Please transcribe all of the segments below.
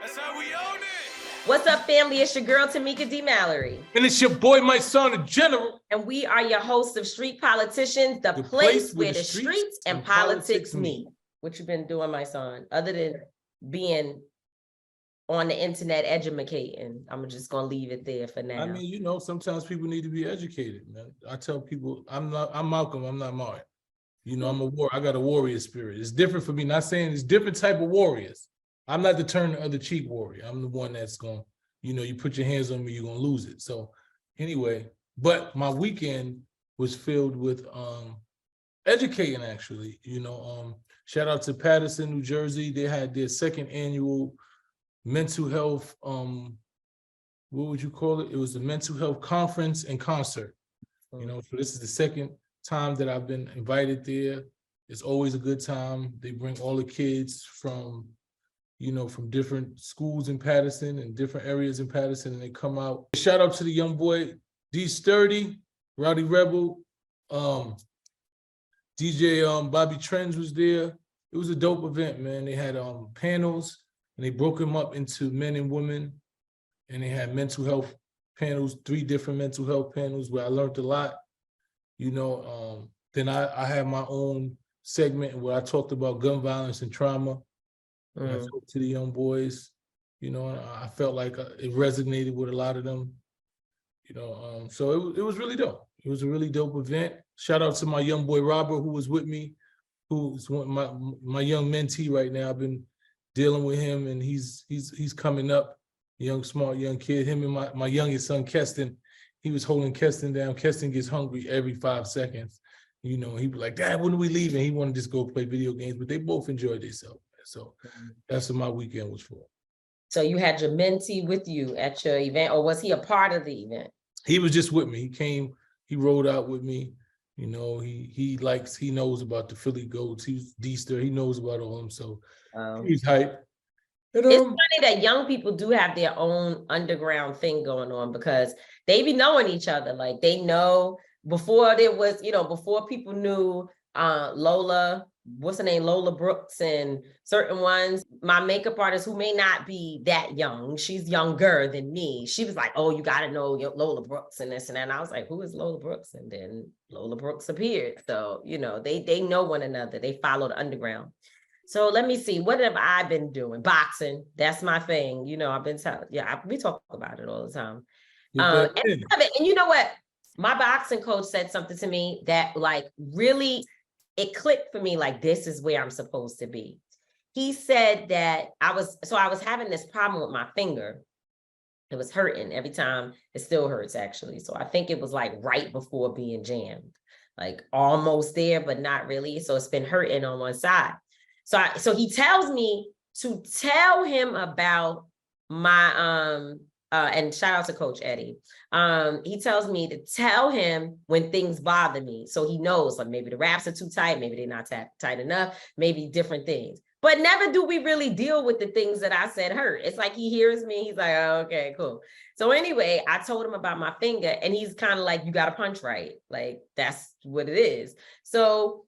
That's how we own it. What's up, family? It's your girl, Tamika D, Mallory. And it's your boy, Mysonne, the General. And we are your hosts of Street Politicians, the place where the streets and politics meet. What you been doing, Mysonne, other than being on the internet educating? I'm just gonna leave it there for now. I mean, you know, sometimes people need to be educated, man. I tell people, I'm Malcolm, I'm not Martin. You know, I got a warrior spirit. It's different for me. Not saying it's different type of warriors. I'm not the turn the other cheek warrior. I'm the one that's going, you know, you put your hands on me, you're going to lose it. So anyway, but my weekend was filled with educating, actually. You know, shout out to Paterson, New Jersey. They had their second annual mental health, what would you call it? It was the mental health conference and concert. You know, so this is the second time that I've been invited there. It's always a good time. They bring all the kids from, you know, from different schools in Paterson and different areas in Paterson, and they come out. Shout out to the young boy, D Sturdy, Rowdy Rebel, DJ Bobby Trends was there. It was a dope event, man. They had panels, and they broke them up into men and women, and they had mental health panels, 3 different mental health panels where I learned a lot. You know, then I had my own segment where I talked about gun violence and trauma. I talked to the young boys, you know, I felt like it resonated with a lot of them, you know, so it was really dope. It was a really dope event. Shout out to my young boy, Robert, who was with me, who's my young mentee right now. I've been dealing with him, and he's coming up, young, smart, young kid. Him and my youngest son, Keston, he was holding Keston down. Keston gets hungry every 5 seconds. You know, he'd be like, Dad, when are we leaving? He wanted to just go play video games, but they both enjoyed themselves. So that's what my weekend was for. So you had your mentee with you at your event, or was he a part of the event? He was just with me. He came, he rode out with me. You know, he knows about the Philly goats. He's D-Star, he knows about all of them. So he's hype. And, it's funny that young people do have their own underground thing going on, because they be knowing each other. Like, they know before there was, you know, before people knew Lola, what's her name, Lola Brooks, and certain ones. My makeup artist, who may not be that young, she's younger than me, she was like, oh, you got to know Lola Brooks and this and that. And I was like, who is Lola Brooks? And then Lola Brooks appeared. So, you know, they know one another. They follow the underground. So let me see, what have I been doing? Boxing, that's my thing. You know, I've been telling, we talk about it all the time. And you know what? My boxing coach said something to me that, like, really, it clicked for me, like, this is where I'm supposed to be. He said that I was having this problem with my finger. It was hurting every time. It still hurts, actually. So I think it was like right before being jammed, like almost there, but not really. So it's been hurting on one side. So he tells me to tell him about my, and shout out to Coach Eddie. He tells me to tell him when things bother me. So he knows, like, maybe the wraps are too tight, maybe they're not tight enough, maybe different things. But never do we really deal with the things that I said hurt. It's like he hears me, he's like, oh, okay, cool. So anyway, I told him about my finger, and he's kind of like, you got to punch right. Like, that's what it is. So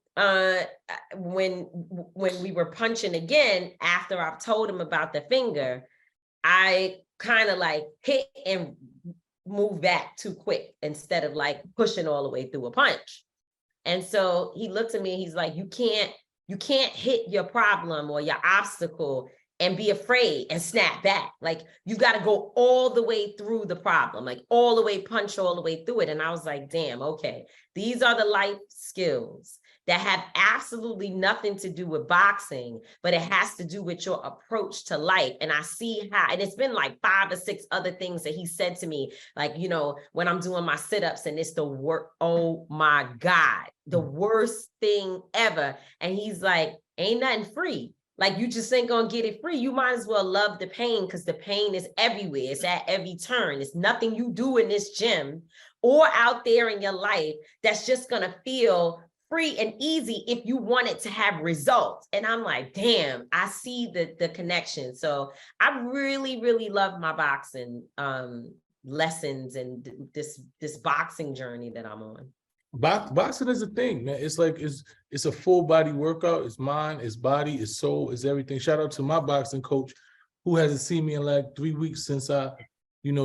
when we were punching again, after I've told him about the finger, I kind of like hit and move back too quick instead of like pushing all the way through a punch. And so he looked at me and he's like, you can't hit your problem or your obstacle and be afraid and snap back. Like, you got to go all the way through the problem, like all the way, punch all the way through it. And I was like, damn, okay, these are the life skills that have absolutely nothing to do with boxing, but it has to do with your approach to life. And I see how, and it's been like 5 or 6 other things that he said to me, like, you know, when I'm doing my sit-ups and it's the work, oh my God, the worst thing ever. And he's like, ain't nothing free. Like, you just ain't gonna get it free. You might as well love the pain, because the pain is everywhere. It's at every turn. It's nothing you do in this gym or out there in your life that's just gonna feel free and easy if you want it to have results. And I'm like, damn, I see the connection. So I really, really love my boxing lessons and this boxing journey that I'm on. Boxing is a thing, man. It's like it's a full body workout. It's mind, it's body, it's soul, it's everything. Shout out to my boxing coach, who hasn't seen me in like 3 weeks since I,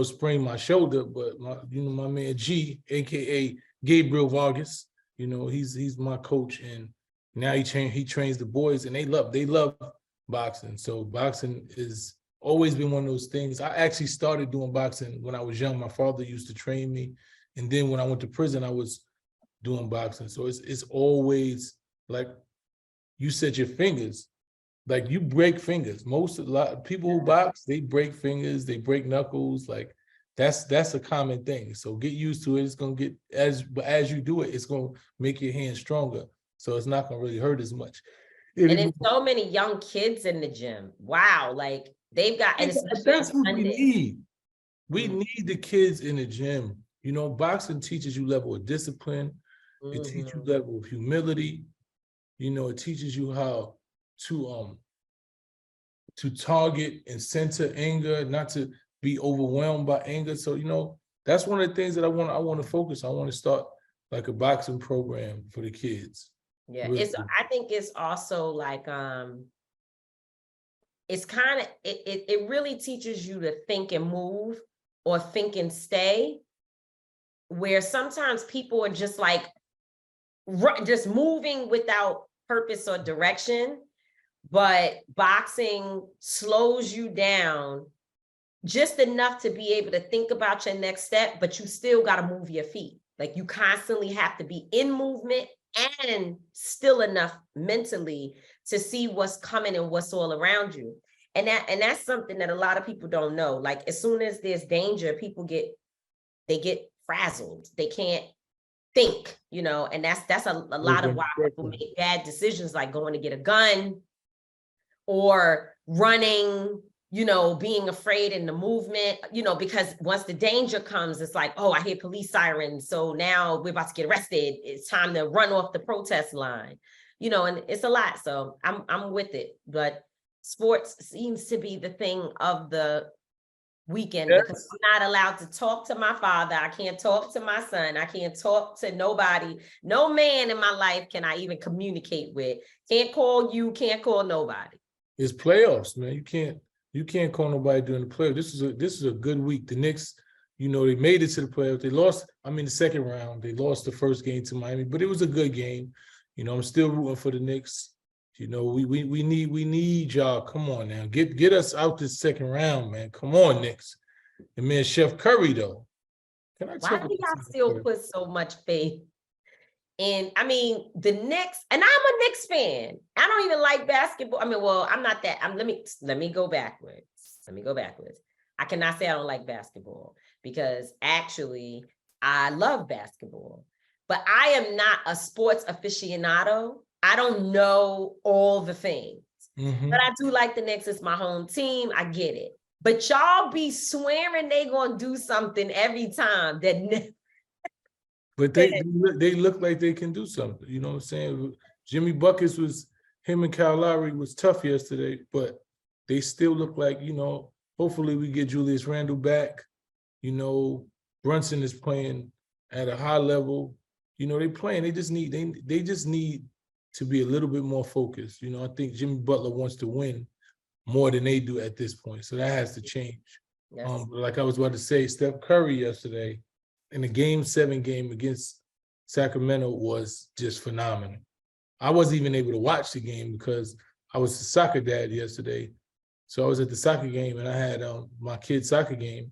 sprained my shoulder, but my man G, aka Gabriel Vargas, he's my coach, and now he trains the boys, and they love boxing. So boxing is always been one of those things. I actually started doing boxing when I was young. My father used to train me, and then when I went to prison, I was doing boxing. So it's always like you said, your fingers. Like you break fingers. A lot of people who box, they break fingers, they break knuckles. Like that's a common thing. So get used to it. It's gonna get as you do it, it's gonna make your hands stronger. So it's not gonna really hurt as much. And there's so many young kids in the gym. Wow, like they've got, and especially that's what we need. We Mhm. need the kids in the gym. Boxing teaches you level of discipline. It teaches you level of humility. It teaches you how to target and center anger, not to be overwhelmed by anger. So, that's one of the things that I want to focus. I want to start like a boxing program for the kids. Yeah, Really. I think it's also like it's kind of it really teaches you to think and move, or think and stay, where sometimes people are just like just moving without purpose or direction, but boxing slows you down just enough to be able to think about your next step, but you still got to move your feet. Like you constantly have to be in movement and still enough mentally to see what's coming and what's all around you. And that's something that a lot of people don't know. Like as soon as there's danger, people get frazzled. They can't think, and that's a lot of why people make bad decisions, like going to get a gun or running, being afraid in the movement, because once the danger comes, it's like, oh, I hear police sirens. So now we're about to get arrested. It's time to run off the protest line, and it's a lot. So I'm with it. But sports seems to be the thing of the weekend, because I'm not allowed to talk to my father. I can't talk to my son. I can't talk to nobody. No man in my life can I even communicate with. Can't call you, can't call nobody. It's playoffs, man. You can't call nobody during the playoffs. This is a good week. The Knicks, they made it to the playoffs. They lost, the second round. They lost the first game to Miami, but it was a good game. I'm still rooting for the Knicks. We need y'all. Come on now. Get us out this second round, man. Come on, Knicks. And man, Chef Curry, though. Why do y'all still put so much faith in, the Knicks? And I'm a Knicks fan. I don't even like basketball. I'm not that. Let me go backwards. I cannot say I don't like basketball, because actually I love basketball, but I am not a sports aficionado. I don't know all the things, but I do like the Knicks. It's my home team. I get it. But y'all be swearing they gonna do something every time that. But they look like they can do something. You know what I'm saying? Jimmy Buckets him and Kyle Lowry was tough yesterday, but they still look like, hopefully we get Julius Randle back. Brunson is playing at a high level. They playing. They just need to be a little bit more focused. I think Jimmy Butler wants to win more than they do at this point. So that has to change. Yes. Like I was about to say, Steph Curry yesterday in the Game 7 game against Sacramento was just phenomenal. I wasn't even able to watch the game because I was a soccer dad yesterday. So I was at the soccer game and I had my kid's soccer game.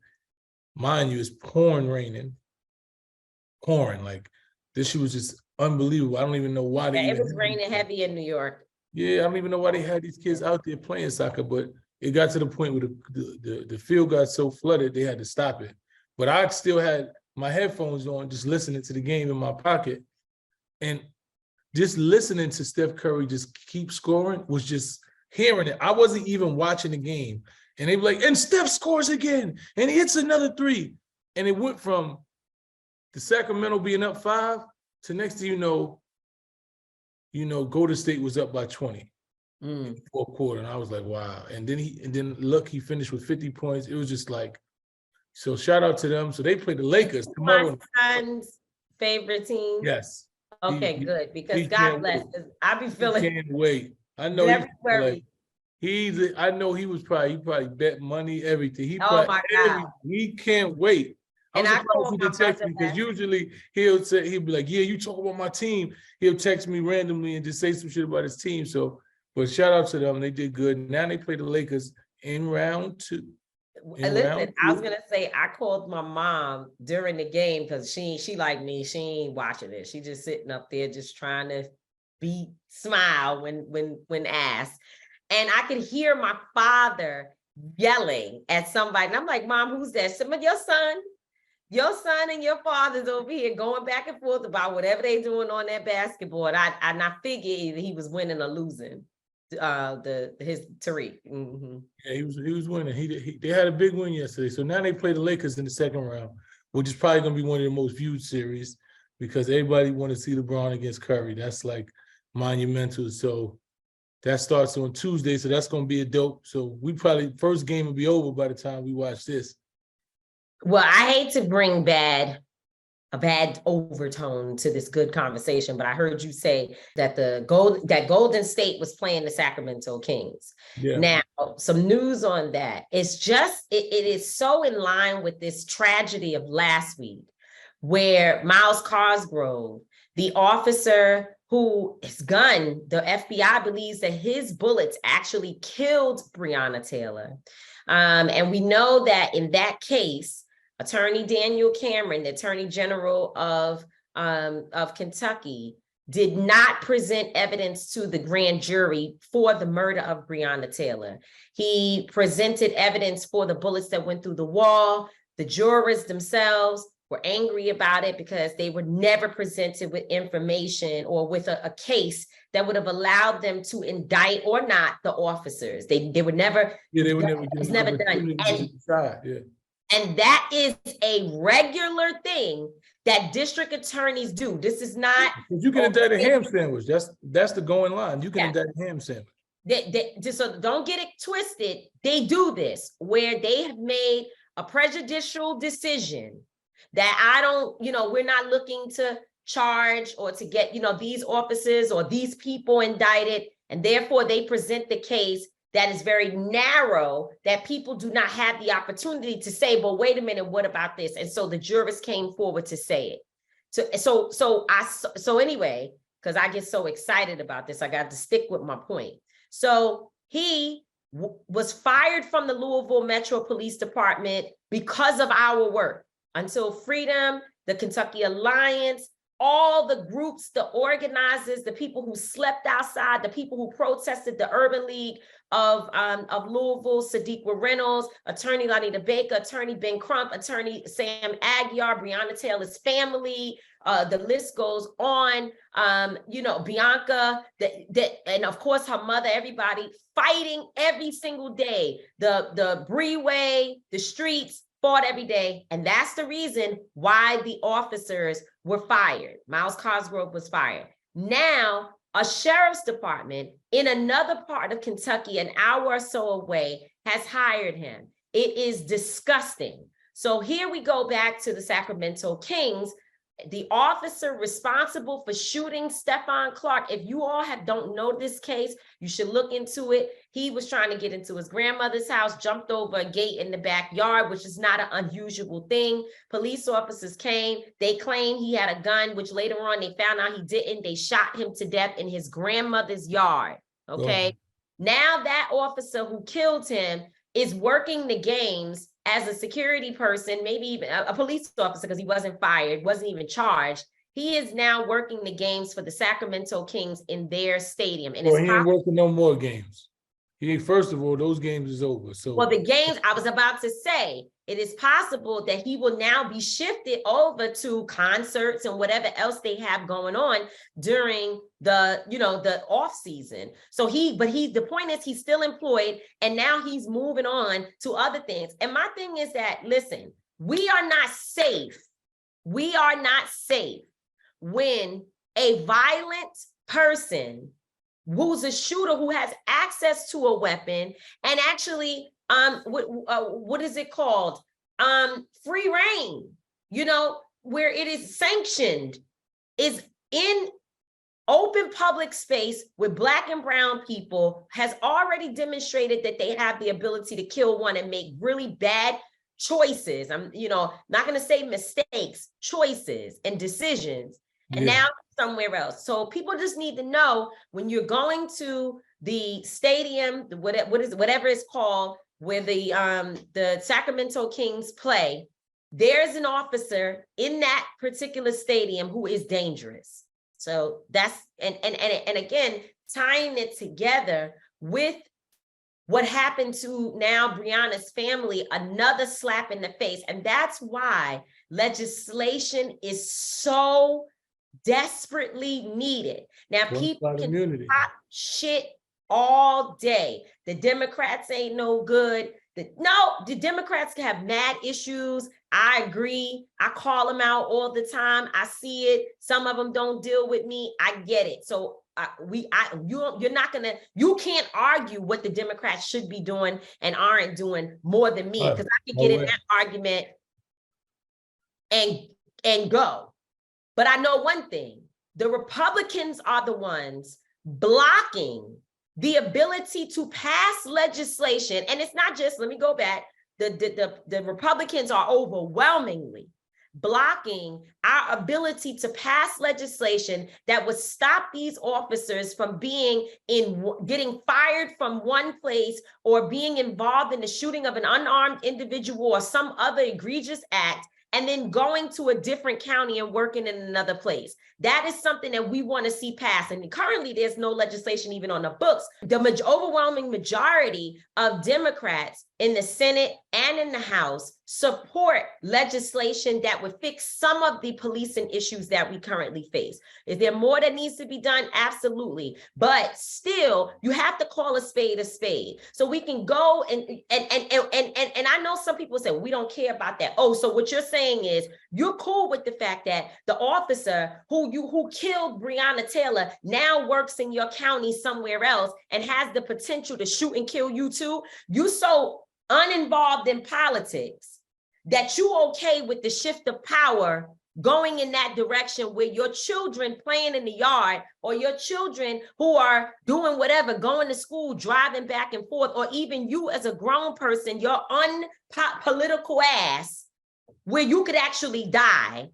Mind you, it's pouring. Like this shit was just unbelievable. I don't even know why it was raining heavy in New York. Yeah, I don't even know why they had these kids out there playing soccer, but it got to the point where the field got so flooded they had to stop it. But I still had my headphones on, just listening to the game in my pocket, and just listening to Steph Curry just keep scoring was just hearing it. I wasn't even watching the game, and they were like, and Steph scores again, and he hits another 3, and it went from the Sacramento being up 5 to next thing you know, Golden State was up by 20 in the fourth quarter. And I was like, wow. And then he finished with 50 points. It was just like, so shout out to them. So they play the Lakers tomorrow. My son's favorite team. Yes. Okay, good. Because God bless. I be feeling. He can't wait. I know I know he probably bet money, everything. Oh my God. He can't wait. I'm And I surprised he called my didn't text brother me because back. usually he'll be like, yeah, you talk about my team. He'll text me randomly and just say some shit about his team. So, but shout out to them. They did good. Now they play the Lakers in round 2. Listen, I was gonna say I called my mom during the game because she like me, she ain't watching it. She just sitting up there just trying to smile when asked. And I could hear my father yelling at somebody. And I'm like, Mom, who's that? Some of your son and your father's over here going back and forth about whatever they doing on that basketboard. And I figured either he was winning or losing. His Tariq. Mm-hmm. Yeah, he was winning. They had a big win yesterday. So now they play the Lakers in the second round, which is probably gonna be one of the most viewed series because everybody want to see LeBron against Curry. That's like monumental. So that starts on Tuesday. So that's gonna be a dope. So we probably first game will be over by the time we watch this. Well, I hate to bring a bad overtone to this good conversation, but I heard you say that Golden State was playing the Sacramento Kings. Yeah. Now, some news on that. It's just it is so in line with this tragedy of last week, where Miles Cosgrove, the officer whose gun, the FBI believes that his bullets actually killed Breonna Taylor. And we know that in that case, Attorney Daniel Cameron, the Attorney General of Kentucky, did not present evidence to the grand jury for the murder of Breonna Taylor. He presented evidence for the bullets that went through the wall. The jurors themselves were angry about it because they were never presented with information or with a case that would have allowed them to indict or not the officers. They were never. Yeah, they were never. It was never done. And that is a regular thing that district attorneys do. This is not. You can indict a ham sandwich. That's the going line. You can indict a ham sandwich. So don't get it twisted. They do this where they have made a prejudicial decision that we're not looking to charge or to get, these officers or these people indicted. And therefore they present the case that is very narrow, that people do not have the opportunity to say, well, wait a minute, what about this? And so the jurors came forward to say it. So anyway, because I get so excited about this, I got to stick with my point. So he was fired from the Louisville Metro Police Department because of our work. Until Freedom, the Kentucky Alliance, all the groups, the organizers, the people who slept outside, the people who protested, the Urban League of Louisville, Sadiqa Reynolds, Attorney Lanita Baker, Attorney Ben Crump, Attorney Sam Aguiar, Breonna Taylor's family, the list goes on, Bianca, and of course her mother, everybody fighting every single day, the Breeway, the streets, fought every day. And that's the reason why the officers were fired. Miles Cosgrove was fired. Now, a sheriff's department in another part of Kentucky, an hour or so away, has hired him. It is disgusting. So here we go back to the Sacramento Kings. The officer responsible for shooting Stephon Clark, if you all don't know this case, you should look into it. He was trying to get into his grandmother's house, jumped over a gate in the backyard, which is not an unusual thing. Police officers came. They claimed he had a gun, which later on they found out he didn't. They shot him to death in his grandmother's yard. Okay. Now that officer who killed him is working the games as a security person, maybe even a police officer, because he wasn't fired, wasn't even charged. He is now working the games for the Sacramento Kings in their stadium. And he ain't working no more games. First of all, those games is over. So, well, the games, I was about to say, it is possible that he will now be shifted over to concerts and whatever else they have going on during the off season. So the point is he's still employed and now he's moving on to other things. And my thing is that, listen, we are not safe. We are not safe when a violent person who's a shooter who has access to a weapon and actually what is it called? Free reign, where it is sanctioned, is in open public space with Black and brown people has already demonstrated that they have the ability to kill one and make really bad choices. I'm, not going to say mistakes, choices and decisions. And now somewhere else. So people just need to know, when you're going to the stadium, whatever it's called, where the Sacramento Kings play, there's an officer in that particular stadium who is dangerous. So that's, and again, tying it together with what happened to now Breonna's family, another slap in the face. And that's why legislation is so desperately needed. Now, people can pop shit all day. The Democrats ain't no good. The Democrats can have mad issues. I agree. I call them out all the time. I see it. Some of them don't deal with me. I get it. So you can't argue what the Democrats should be doing and aren't doing more than me, because I could get in that argument and go. But I know one thing: the Republicans are the ones blocking the ability to pass legislation. And it's not just, let me go back, the Republicans are overwhelmingly blocking our ability to pass legislation that would stop these officers from getting fired from one place or being involved in the shooting of an unarmed individual or some other egregious act, and then going to a different county and working in another place. That is something that we want to see passed. And currently there's no legislation even on the books. The overwhelming majority of Democrats in the Senate and in the House support legislation that would fix some of the policing issues that we currently face. Is there more that needs to be done? Absolutely. But still, you have to call a spade a spade. So we can go and I know some people say, we don't care about that. Oh, so what you're saying is you're cool with the fact that the officer who killed Breonna Taylor now works in your county somewhere else and has the potential to shoot and kill you too. You so uninvolved in politics that you okay with the shift of power going in that direction, where your children playing in the yard, or your children who are doing whatever, going to school, driving back and forth, or even you as a grown person, your unpolitical ass, where you could actually die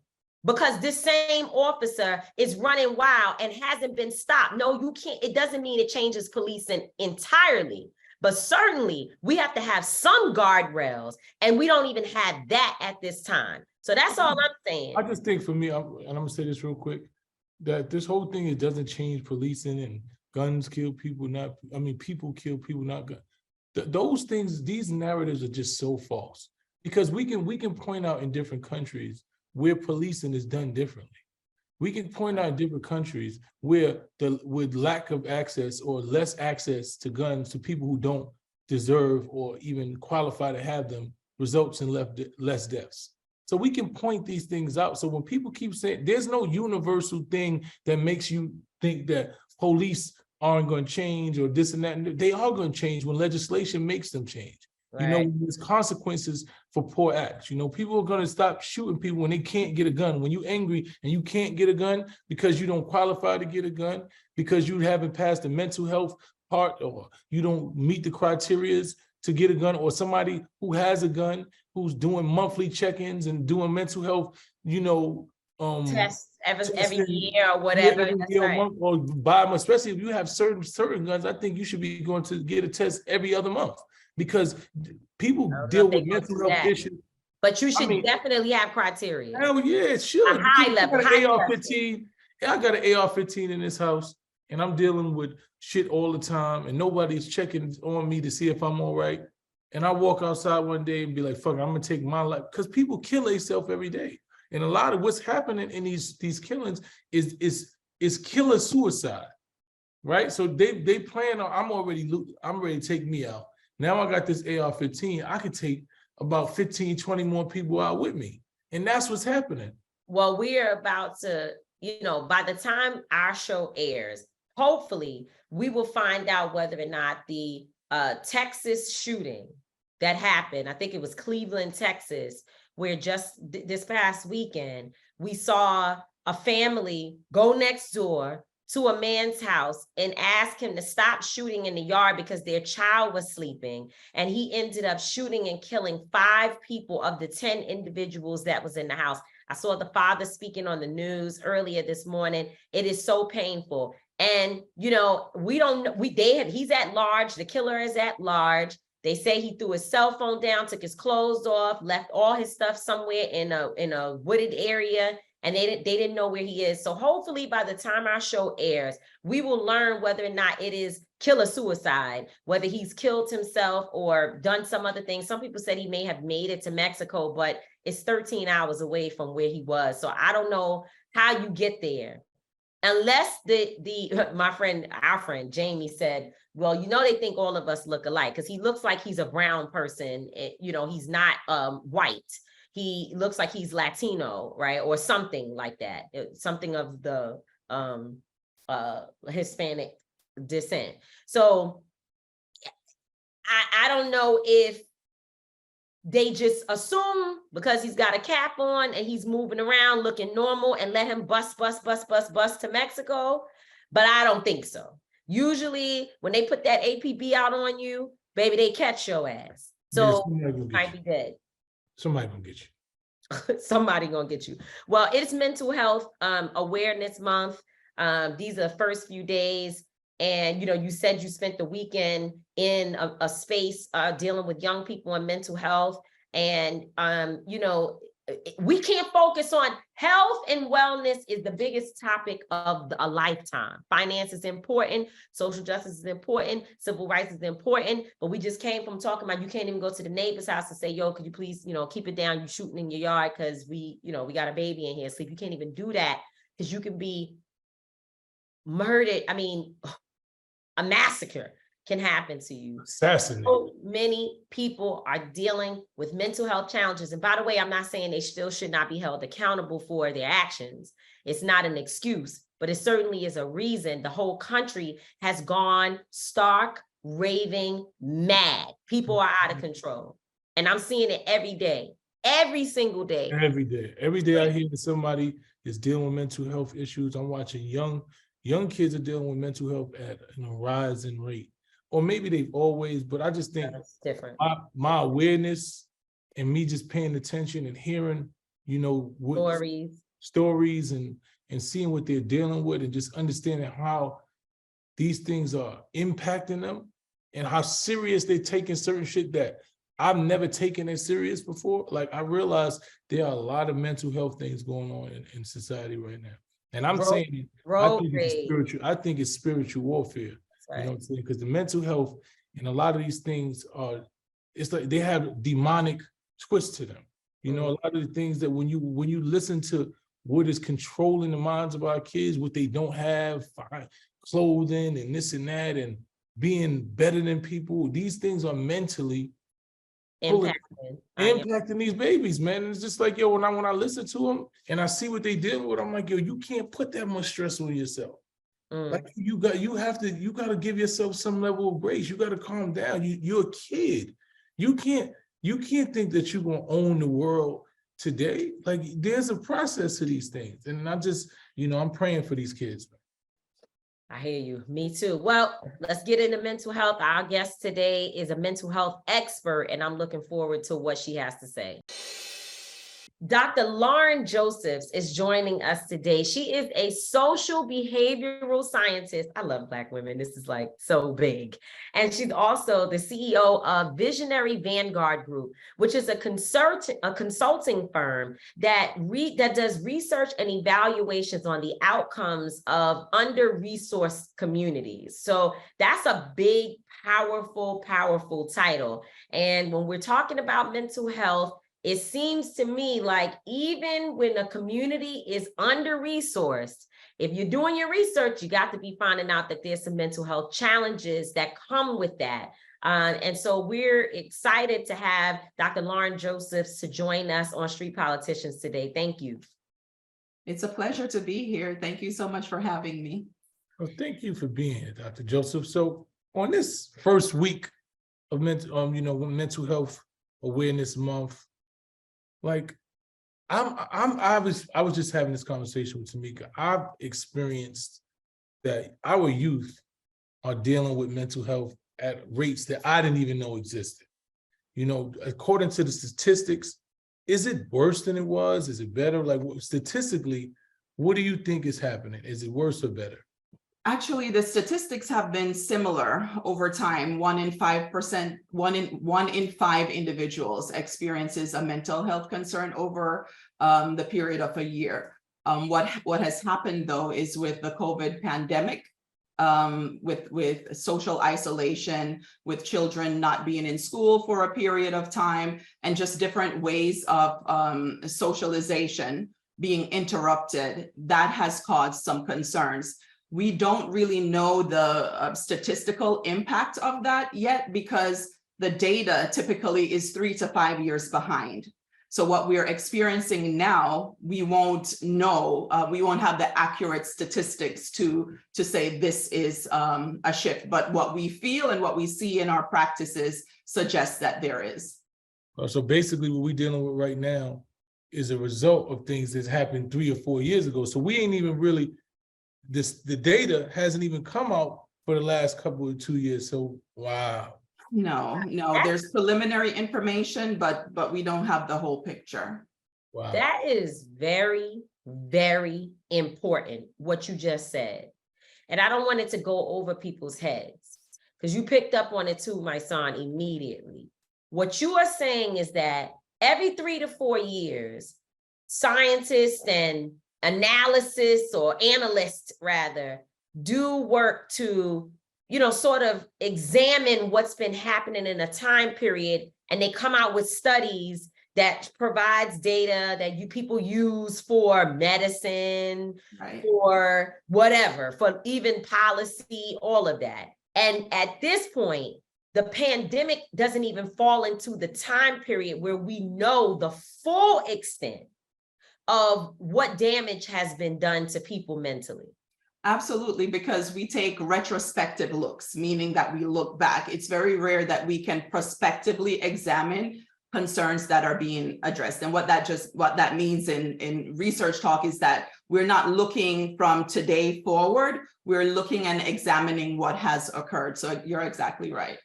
because this same officer is running wild and hasn't been stopped. No, you can't. It doesn't mean it changes policing entirely, but certainly we have to have some guardrails, and we don't even have that at this time. So that's all I'm saying. I just think for me, and I'm gonna say this real quick, that this whole thing, it doesn't change policing and guns kill people, people kill people, not guns. Those things, these narratives are just so false, because we can point out in different countries where policing is done differently. We can point out in different countries where with lack of access or less access to guns to people who don't deserve or even qualify to have them results in less deaths. So we can point these things out. So when people keep saying, there's no universal thing that makes you think that police aren't going to change or this and that. They are going to change when legislation makes them change. Right. There's consequences for poor acts. People are going to stop shooting people when they can't get a gun. When you're angry and you can't get a gun because you don't qualify to get a gun, because you haven't passed the mental health part, or you don't meet the criteria to get a gun, or somebody who has a gun who's doing monthly check-ins and doing mental health, tests every year or whatever. Every year, right. Month, or buy them, especially if you have certain guns. I think you should be going to get a test every other month, because people deal with mental health issues. But you should definitely have criteria. Hell yeah, it should. A high level. AR-15. I got an AR-15 in this house, and I'm dealing with shit all the time, and nobody's checking on me to see if I'm all right. And I walk outside one day and be like, fuck, I'm gonna take my life, because people kill themselves every day. And a lot of what's happening in these killings is killer suicide, right? So they plan on, I'm ready to take me out. Now I got this AR-15, I could take about 15, 20 more people out with me. And that's what's happening. Well, we're about to, by the time our show airs, hopefully we will find out whether or not the Texas shooting that happened, I think it was Cleveland, Texas, where just this past weekend, we saw a family go next door to a man's house and asked him to stop shooting in the yard because their child was sleeping. And he ended up shooting and killing 5 people of the 10 individuals that was in the house. I saw the father speaking on the news earlier this morning. It is so painful. And, you know, he's at large. The killer is at large. They say he threw his cell phone down, took his clothes off, left all his stuff somewhere in a wooded area, and they didn't know where he is. So hopefully by the time our show airs, we will learn whether or not it is killer-suicide, whether he's killed himself or done some other thing. Some people said he may have made it to Mexico, but it's 13 hours away from where he was. So I don't know how you get there. Unless our friend Jamie said, well, you know, they think all of us look alike because he looks like he's a brown person. You know, he's not white. He looks like he's Latino, right? Or something like that. Something of the Hispanic descent. So I don't know if they just assume because he's got a cap on and he's moving around looking normal and let him bust to Mexico. But I don't think so. Usually when they put that APB out on you, baby, they catch your ass. So you might be dead. Somebody gonna get you. Somebody gonna get you. Well, it's Mental Health Awareness Month. These are the first few days. And, you know, you said you spent the weekend in a space dealing with young people and mental health. And, you know, we can't focus on health and wellness is the biggest topic of a lifetime. Finance is important. Social justice is important. Civil rights is important. But we just came from talking about you can't even go to the neighbor's house and say, yo, could you please, you know, keep it down. You shooting in your yard because we got a baby in here asleep. You can't even do that because you can be murdered. I mean, a massacre can happen to you. Assassinated. So many people are dealing with mental health challenges. And by the way, I'm not saying they still should not be held accountable for their actions. It's not an excuse, but it certainly is a reason the whole country has gone stark, raving mad. People are out of control. And I'm seeing it every day, every single day. Every day I hear that somebody is dealing with mental health issues. I'm watching young kids are dealing with mental health at a rising rate. Or maybe they've always, but I just think that's different. My awareness and me just paying attention and hearing, you know, stories and seeing what they're dealing with and just understanding how these things are impacting them and how serious they're taking certain shit that I've never taken as serious before. Like I realize there are a lot of mental health things going on in society right now. And I'm saying, I think it's spiritual warfare. Right. You know what I'm saying? Because the mental health and a lot of these things are, it's like they have demonic twists to them. You know, a lot of the things that when you listen to what is controlling the minds of our kids, what they don't have, clothing and this and that, and being better than people, these things are mentally impacting these babies, man. And it's just like, yo, when I listen to them and I see what they deal with, I'm like, yo, you can't put that much stress on yourself. Like you got to give yourself some level of grace. You got to calm down. You're a kid. You can't think that you're gonna own the world today. Like there's a process to these things, and I just, I'm praying for these kids. I hear you. Me too. Well, let's get into mental health. Our guest today is a mental health expert, and I'm looking forward to what she has to say. Dr. Lauren Joesphs is joining us today. She is a social behavioral scientist. I love Black women. This is like so big. And she's also the CEO of Visionary Vanguard Group, which is a consulting firm that does research and evaluations on the outcomes of under-resourced communities. So that's a big, powerful title. And when we're talking about mental health, it seems to me like even when a community is under-resourced, if you're doing your research, you got to be finding out that there's some mental health challenges that come with that. And so we're excited to have Dr. Lauren Joesphs to join us on Street Politicians today. Thank you. It's a pleasure to be here. Thank you so much for having me. Well, thank you for being here, Dr. Joesphs. So on this first week of Mental Health Awareness Month, like I was just having this conversation with Tamika. I've experienced that our youth are dealing with mental health at rates that I didn't even know existed. You know, according to the statistics, is it worse than it was? Is it better? Like statistically, what do you think is happening? Is it worse or better? Actually, the statistics have been similar over time. 1 in 5%, one in 5 individuals experiences a mental health concern over the period of a year. What has happened though is with the COVID pandemic, with social isolation, with children not being in school for a period of time, and just different ways of socialization being interrupted, that has caused some concerns. We don't really know the statistical impact of that yet because the data typically is 3 to 5 years behind. So what we're experiencing now, we won't know, we won't have the accurate statistics to say this is a shift, but what we feel and what we see in our practices suggests that there is. So basically what we're dealing with right now is a result of things that happened 3 or 4 years ago. So we ain't even really, the data hasn't even come out for the last couple of 2 years. So, wow. No, there's preliminary information, but we don't have the whole picture. Wow. That is very, very important, what you just said. And I don't want it to go over people's heads because you picked up on it too, Mysonne, immediately. What you are saying is that every 3 to 4 years, scientists and analysts rather, do work to, you know, sort of examine what's been happening in a time period, and they come out with studies that provides data that people use for medicine, Right. for whatever, for even policy, all of that. And at this point, the pandemic doesn't even fall into the time period where we know the full extent of what damage has been done to people mentally. Absolutely, because we take retrospective looks, meaning that we look back. It's very rare that we can prospectively examine concerns that are being addressed. And what that means in research talk is that we're not looking from today forward, we're looking and examining what has occurred. So you're exactly right.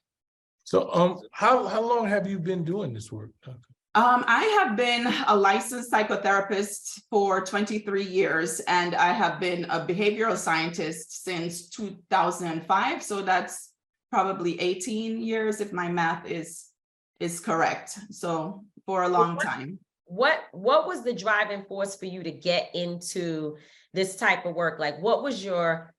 So how long have you been doing this work, Dr.? I have been a licensed psychotherapist for 23 years, and I have been a behavioral scientist since 2005. So that's probably 18 years if my math is correct. So for a long time. What was the driving force for you to get into this type of work? Like, what was your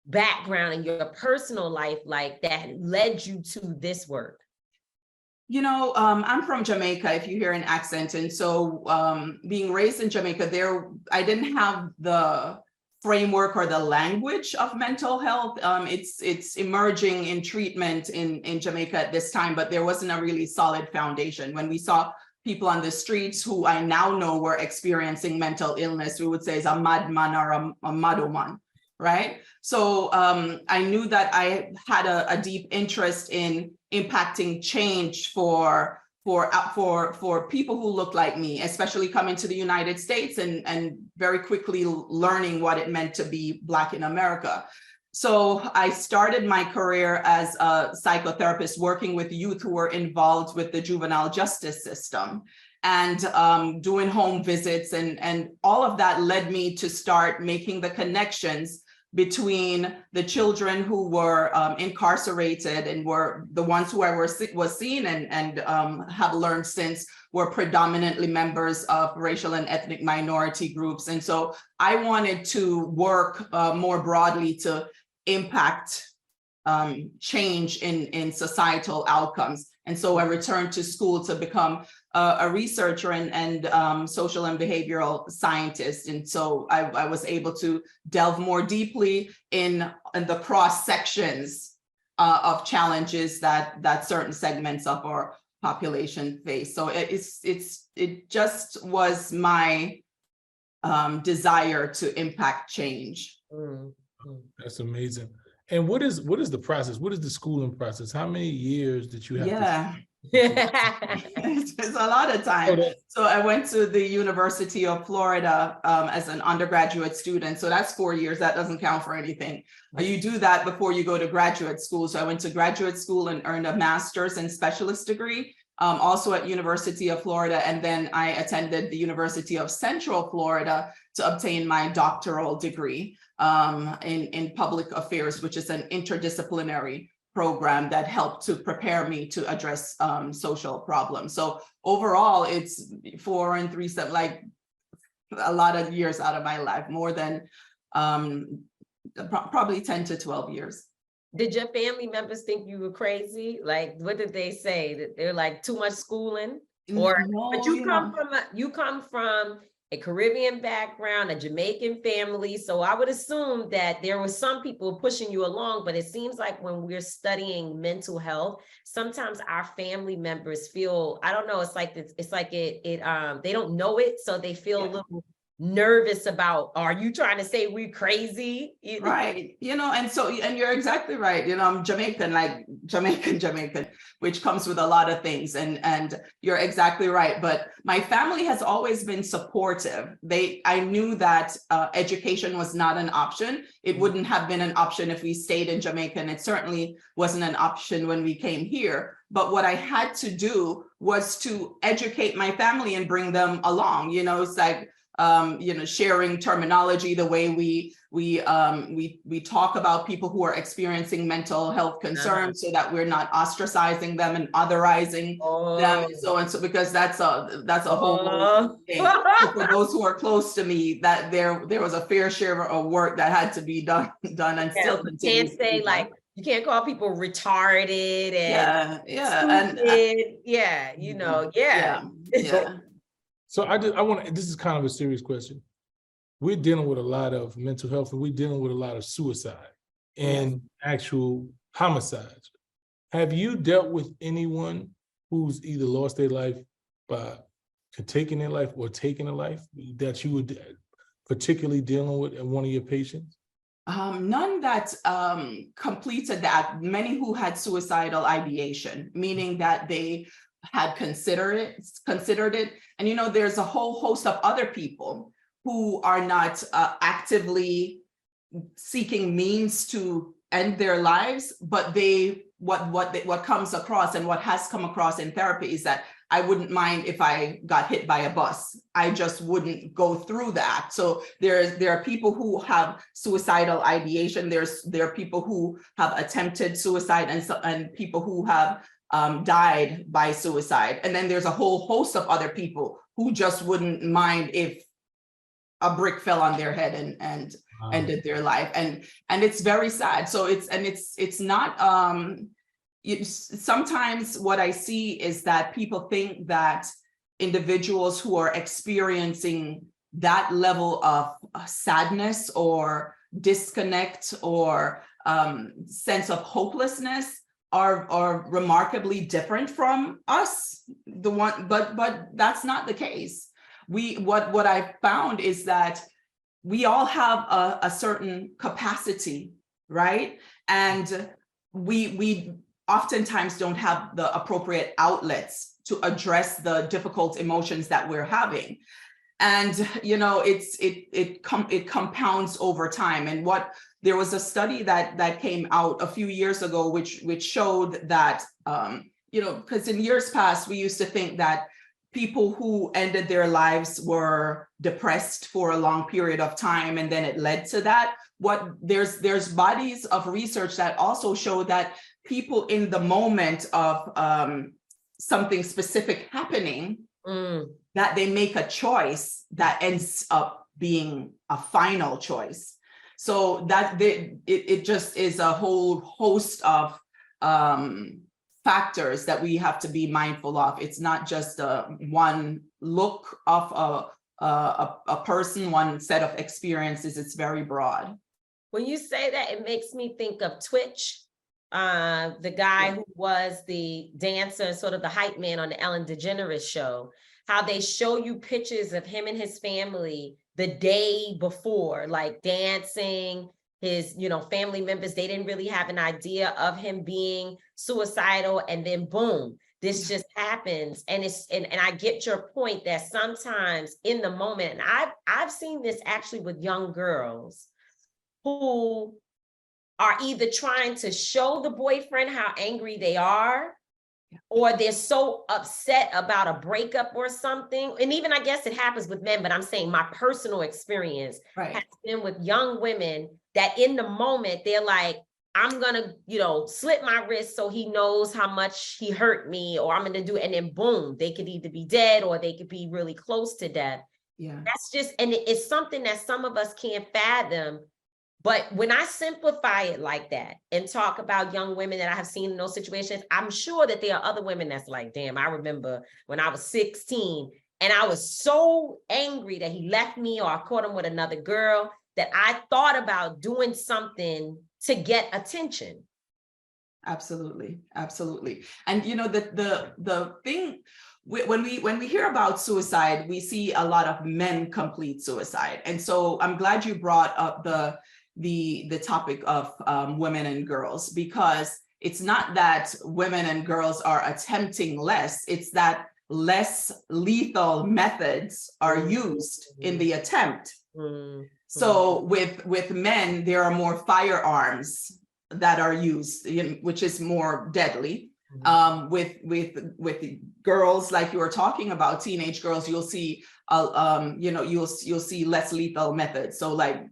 background and your personal life like that led you to this work? You know, I'm from Jamaica, if you hear an accent. And so being raised in Jamaica, I didn't have the framework or the language of mental health. It's emerging in treatment in Jamaica at this time, but there wasn't a really solid foundation. When we saw people on the streets who I now know were experiencing mental illness, we would say is a madman or a mad woman, right? So I knew that I had a deep interest in impacting change for people who look like me, especially coming to the United States and very quickly learning what it meant to be Black in America. So I started my career as a psychotherapist working with youth who were involved with the juvenile justice system and doing home visits, and all of that led me to start making the connections between the children who were incarcerated and were the ones who I was seeing and have learned since were predominantly members of racial and ethnic minority groups. And so I wanted to work more broadly to impact change in societal outcomes. And so I returned to school to become a researcher and social and behavioral scientist. And so I was able to delve more deeply in the cross sections of challenges that certain segments of our population face. So it just was my desire to impact change. That's amazing. And what is the process? What is the schooling process? How many years did you have? Yeah, It's a lot of time. So I went to the University of Florida as an undergraduate student. So that's 4 years. That doesn't count for anything. You do that before you go to graduate school. So I went to graduate school and earned a master's and specialist degree, also at University of Florida. And then I attended the University of Central Florida to obtain my doctoral degree in public affairs, which is an interdisciplinary program that helped to prepare me to address social problems. So overall, it's 4 and 3 steps, like a lot of years out of my life, more than probably 10 to 12 years. Did your family members think you were crazy? Like, what did they say? That they're like too much schooling? Or No, but you come from a Caribbean background, a Jamaican family. So I would assume that there were some people pushing you along, but it seems like when we're studying mental health, sometimes our family members feel, I don't know, they don't know it. So they feel a little nervous about, are you trying to say we're crazy? Right. And you're exactly right. I'm Jamaican, like Jamaican, which comes with a lot of things. And you're exactly right. But my family has always been supportive. I knew that education was not an option. It wouldn't have been an option if we stayed in Jamaica. And it certainly wasn't an option when we came here. But what I had to do was to educate my family and bring them along. It's like, sharing terminology, the way we talk about people who are experiencing mental health concerns, so that we're not ostracizing them and otherizing them, and so because that's a whole thing. So for those who are close to me, that there was a fair share of work that had to be done and still continues. You can't say like, you can't call people retarded and stupid. So I want to, this is kind of a serious question. We're dealing with a lot of mental health, and we're dealing with a lot of suicide and actual homicides. Have you dealt with anyone who's either lost their life by taking their life or taking a life that you would particularly dealing with in one of your patients? None that completed that. Many who had suicidal ideation, meaning that they had considered it. And there's a whole host of other people who are not actively seeking means to end their lives, but what comes across and what has come across in therapy is that I wouldn't mind if I got hit by a bus. I just wouldn't go through that. So there are people who have suicidal ideation. There are people who have attempted suicide, and people who have died by suicide. And then there's a whole host of other people who just wouldn't mind if a brick fell on their head and ended their life. And it's very sad. So it's not, sometimes what I see is that people think that individuals who are experiencing that level of sadness or disconnect or sense of hopelessness are remarkably different from us, but that's not the case. What I found is that we all have a certain capacity, right? And we oftentimes don't have the appropriate outlets to address the difficult emotions that we're having. And it compounds over time. And there was a study that came out a few years ago, which showed that because in years past we used to think that people who ended their lives were depressed for a long period of time, and then it led to that. There's bodies of research that also show that people in the moment of something specific happening, that they make a choice that ends up being a final choice. So that it just is a whole host of factors that we have to be mindful of. It's not just one look of a person, one set of experiences. It's very broad. When you say that, it makes me think of Twitch, the guy who was the dancer, sort of the hype man on the Ellen DeGeneres show, how they show you pictures of him and his family the day before, like dancing. His, family members, they didn't really have an idea of him being suicidal. And then boom, This just happens. And and I get your point that sometimes in the moment, and I've seen this actually with young girls who are either trying to show the boyfriend how angry they are, or they're so upset about a breakup or something. And even I guess it happens with men, but I'm saying my personal experience has been with young women that in the moment, they're like, I'm gonna, slit my wrist so he knows how much he hurt me, or I'm gonna do it. And then boom, they could either be dead or they could be really close to death. Yeah. That's just, and it's something that some of us can't fathom. But when I simplify it like that and talk about young women that I have seen in those situations, I'm sure that there are other women that's like, damn, I remember when I was 16 and I was so angry that he left me or I caught him with another girl that I thought about doing something to get attention. Absolutely. Absolutely. And the thing, when we hear about suicide, we see a lot of men complete suicide. And so I'm glad you brought up the topic of women and girls, because it's not that women and girls are attempting less, it's that less lethal methods are used in the attempt. So with men, there are more firearms that are used, which is more deadly. With girls, like you were talking about, teenage girls, you'll see you'll see less lethal methods. So like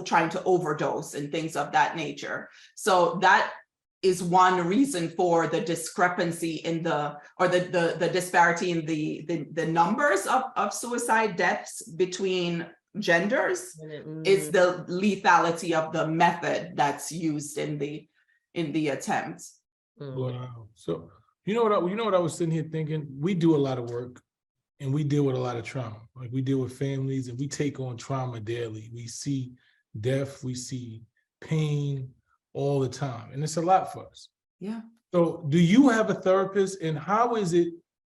trying to overdose and things of that nature. So that is one reason for the discrepancy in the disparity in the numbers of suicide deaths between genders, is the lethality of the method that's used in the attempt. Wow. So you know what I was sitting here thinking? We do a lot of work and we deal with a lot of trauma. Like we deal with families and we take on trauma daily. We see death, we see pain all the time, and it's a lot for us. Yeah. So do you have a therapist, and how is it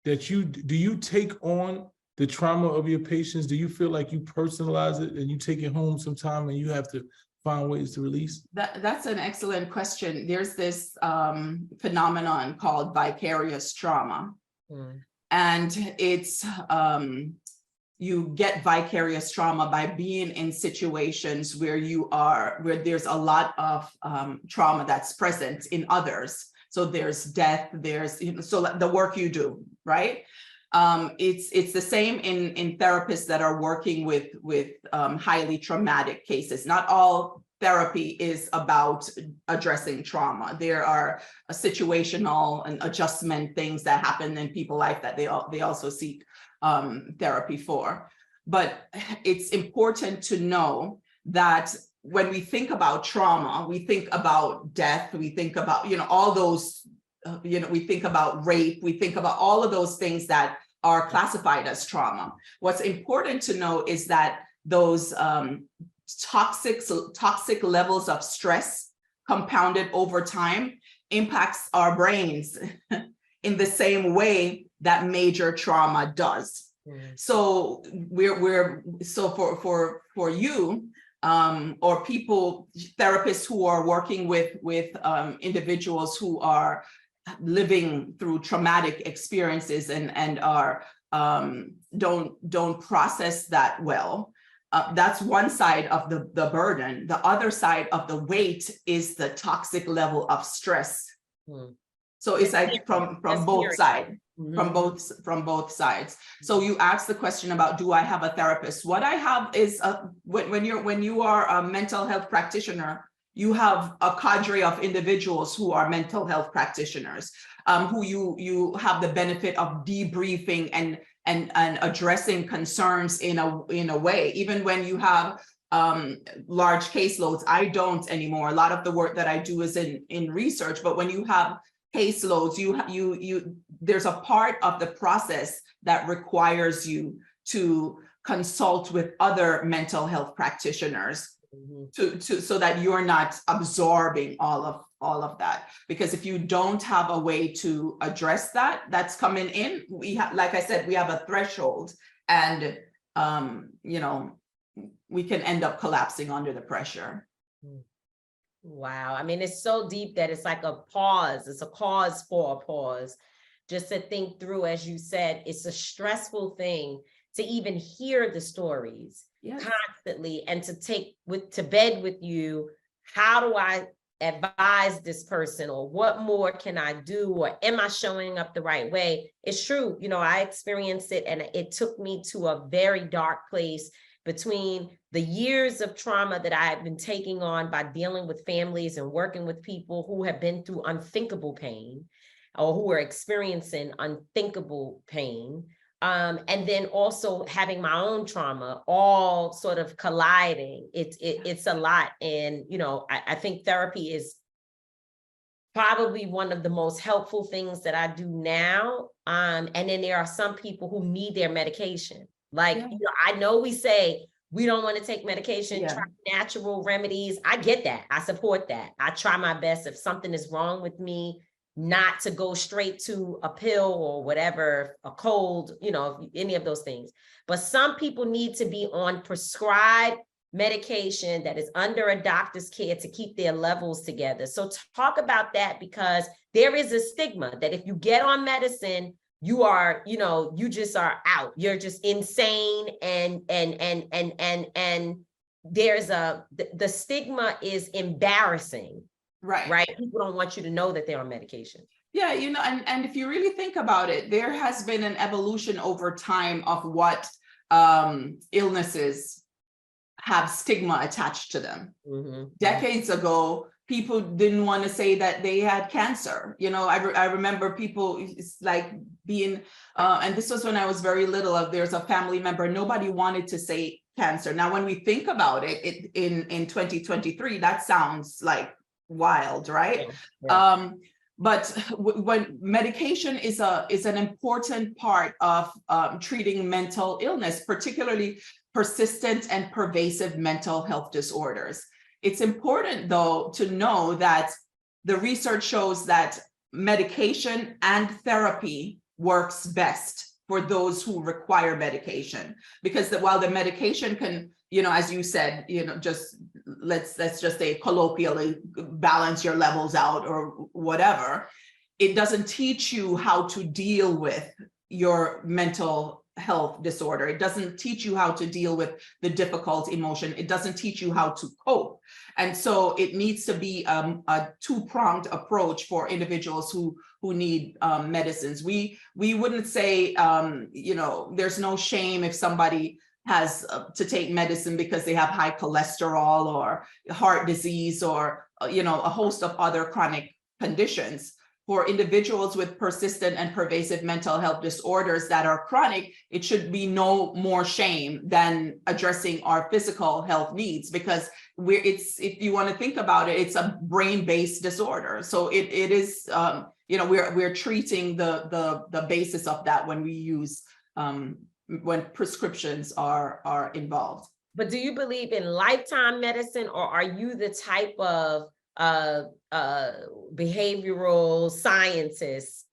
that do you take on the trauma of your patients? Do you feel like you personalize it and you take it home sometime and you have to find ways to release? That's an excellent question. There's this phenomenon called vicarious trauma. And it's you get vicarious trauma by being in situations where there's a lot of trauma that's present in others. So there's death, there's, so the work you do, right? It's the same in therapists that are working with highly traumatic cases. Not all therapy is about addressing trauma. There are situational and adjustment things that happen in people's life that they also seek therapy for. But it's important to know that when we think about trauma, we think about death, we think about, all those, we think about rape, we think about all of those things that are classified as trauma. What's important to know is that those toxic levels of stress compounded over time impacts our brains in the same way that major trauma does. So for you or people, therapists who are working with individuals who are living through traumatic experiences and are don't process that well. That's one side of the burden. The other side of the weight is the toxic level of stress. So it's like from both sides, from both sides. So you asked the question about, do I have a therapist? What I have is when you are a mental health practitioner, you have a cadre of individuals who are mental health practitioners, who you have the benefit of debriefing and addressing concerns in a way. Even when you have large caseloads, I don't anymore. A lot of the work that I do is in research, but when you have caseloads, there's a part of the process that requires you to consult with other mental health practitioners so that you're not absorbing all of that. Because if you don't have a way to address that's coming in, like I said, we have a threshold, and we can end up collapsing under the pressure. Wow. I mean, it's so deep that it's like a pause. It's a cause for a pause. just to think through, as you said, it's a stressful thing to even hear the stories constantly and to take to bed with you. How do I advise this person, or what more can I do, or am I showing up the right way? It's true. You know, I experienced it, and it took me to a very dark place between the years of trauma that I have been taking on by dealing with families and working with people who have been through unthinkable pain, or who are experiencing unthinkable pain. And then also having my own trauma, all sort of colliding. It's a lot. And, you know, I think therapy is probably one of the most helpful things that I do now. And then there are some people who need their medication. Like, you know, I know we say we don't want to take medication, try natural remedies. I get that. I support that. I try my best. If something is wrong with me, not to go straight to a pill or whatever, a cold, you know, any of those things. But some people need to be on prescribed medication that is under a doctor's care to keep their levels together. So talk about that, because there is a stigma that if you get on medicine, you are, you know, you just are out. You're just insane. And there's the stigma is embarrassing. Right. People don't want you to know that they're on medication. Yeah, you know, and if you really think about it, there has been an evolution over time of what illnesses have stigma attached to them. Decades ago, people didn't want to say that they had cancer. You know, I remember people, it's like being, and this was when I was very little, there's a family member, nobody wanted to say cancer. Now, when we think about it, in 2023, that sounds like wild, right? But when medication is an important part of treating mental illness, particularly persistent and pervasive mental health disorders. It's important, though, to know that the research shows that medication and therapy works best for those who require medication, because while the medication can, you know, as you said, you know, just let's just say colloquially balance your levels out or whatever, it doesn't teach you how to deal with your mental health disorder. It doesn't teach you how to deal with the difficult emotion. It doesn't teach you how to cope. And so it needs to be a two-pronged approach for individuals who need medicines. We wouldn't say, you know, there's no shame if somebody has to take medicine because they have high cholesterol or heart disease or, you know, a host of other chronic conditions. For individuals with persistent and pervasive mental health disorders that are chronic, it should be no more shame than addressing our physical health needs, because if you want to think about it, it's a brain-based disorder. So it is, you know, we're treating the basis of that when we use, when prescriptions are involved. But do you believe in lifetime medicine, or are you the type of behavioral scientist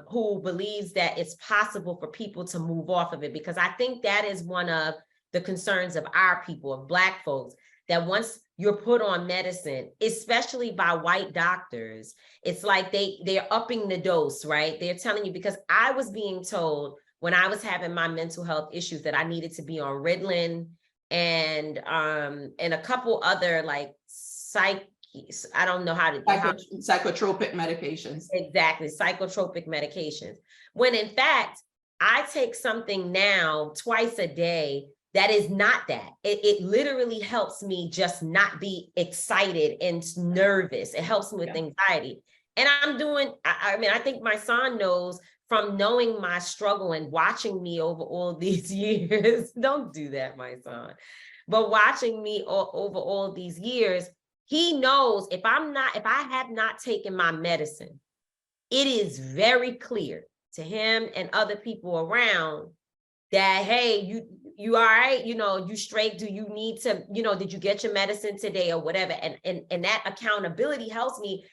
who believes that it's possible for people to move off of it? Because I think that is one of the concerns of our people, of Black folks, that once you're put on medicine, especially by white doctors, it's like they're upping the dose, right? They're telling you, because I was being told when I was having my mental health issues that I needed to be on Ritalin and a couple other like I don't know how to psychotropic medications. Exactly, psychotropic medications. When in fact, I take something now twice a day that is not that. It literally helps me just not be excited and nervous. It helps me with anxiety. And I'm doing, I mean, I think my son knows from knowing my struggle and watching me over all these years. Don't do that, my son. But watching me over all these years, he knows if I have not taken my medicine, it is very clear to him and other people around that, hey, you all right? You know, you straight? Do you need to, you know, did you get your medicine today or whatever? And that accountability helps me.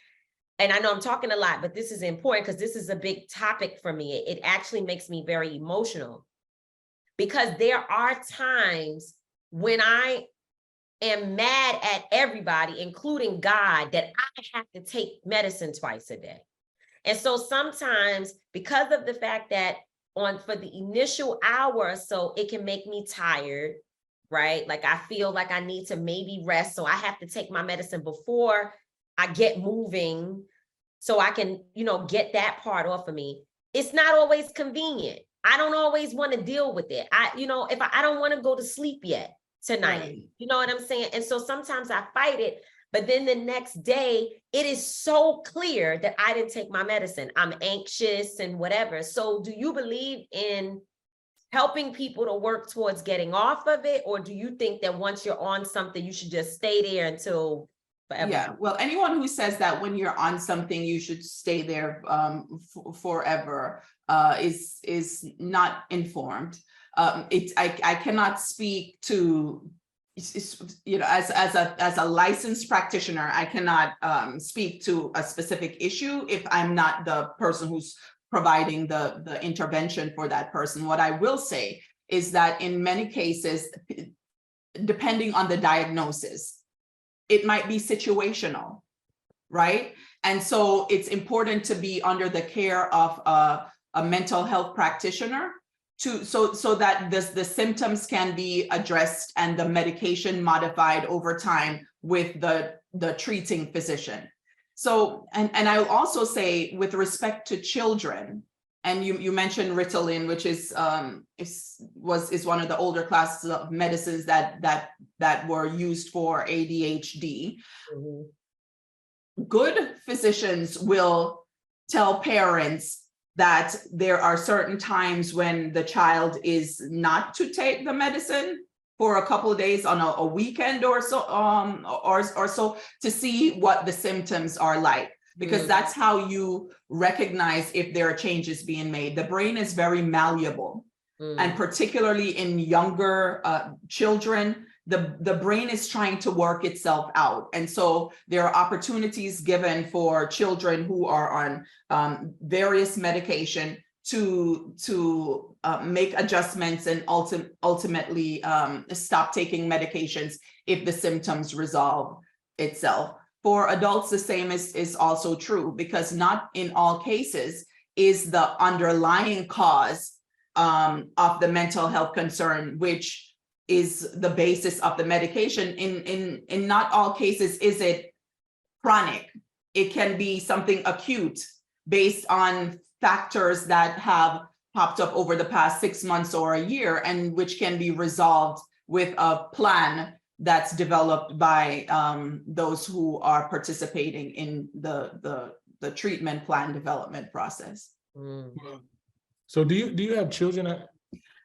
And I know I'm talking a lot, but this is important because this is a big topic for me. It actually makes me very emotional, because there are times when I am mad at everybody, including God, that I have to take medicine twice a day. And so sometimes, because of the fact that for the initial hour or so, it can make me tired, right? Like I feel like I need to maybe rest. So I have to take my medicine before I get moving so I can, get that part off of me. It's not always convenient. I don't always want to deal with it. If I don't want to go to sleep yet tonight, Right. you know what I'm saying? And so sometimes I fight it, but then the next day it is so clear that I didn't take my medicine. I'm anxious and whatever. So do you believe in helping people to work towards getting off of it? Or do you think that once you're on something, you should just stay there until forever? Yeah, well, anyone who says that when you're on something, you should stay there forever is not informed. I cannot speak to, as a licensed practitioner, I cannot speak to a specific issue if I'm not the person who's providing the intervention for that person. What I will say is that in many cases, depending on the diagnosis, it might be situational, right? And so it's important to be under the care of a mental health practitioner so that the symptoms can be addressed and the medication modified over time with the treating physician. So, and I'll also say with respect to children, and you mentioned Ritalin, which is one of the older classes of medicines that were used for ADHD. Mm-hmm. Good physicians will tell parents that there are certain times when the child is not to take the medicine for a couple of days on a weekend or so, or so, to see what the symptoms are like, because that's how you recognize if there are changes being made. The brain is very malleable, and particularly in younger children, the brain is trying to work itself out. And so there are opportunities given for children who are on various medication to make adjustments and ultimately stop taking medications if the symptoms resolve itself. For adults, the same is also true, because not in all cases is the underlying cause of the mental health concern, which is the basis of the medication. In not all cases is it chronic. It can be something acute based on factors that have popped up over the past 6 months or a year, and which can be resolved with a plan that's developed by those who are participating in the treatment plan development process. So do you have children?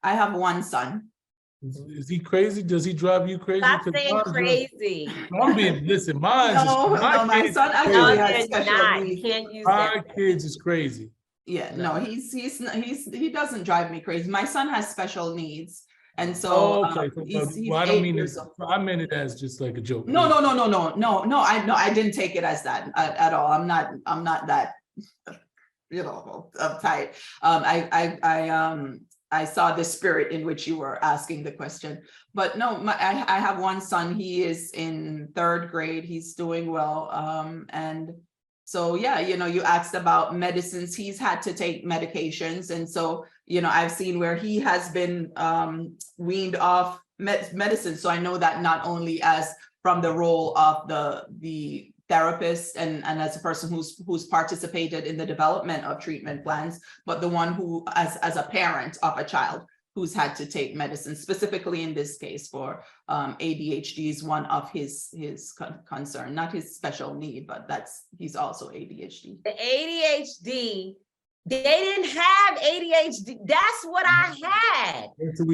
I have one son. Is he crazy? Does he drive you crazy? Stop saying crazy. I'm being, listen, my son actually has special needs. You can't use my kids is crazy. Yeah, no, he doesn't drive me crazy. My son has special needs. And so he's well, I don't 8 mean years it. old. I meant it as just like a joke. No, I didn't take it as that at all. I'm not that, uptight. I saw the spirit in which you were asking the question, but no, I have one son. He is in 3rd grade. He's doing well. And so, yeah, you asked about medicines. He's had to take medications. And so, I've seen where he has been weaned off medicine. So I know that not only as from the role of the therapist and as a person who's participated in the development of treatment plans, but the one who as a parent of a child who's had to take medicine, specifically in this case for ADHD is one of his concern, not his special need, but he's also ADHD. The ADHD, they didn't have ADHD. That's what I had.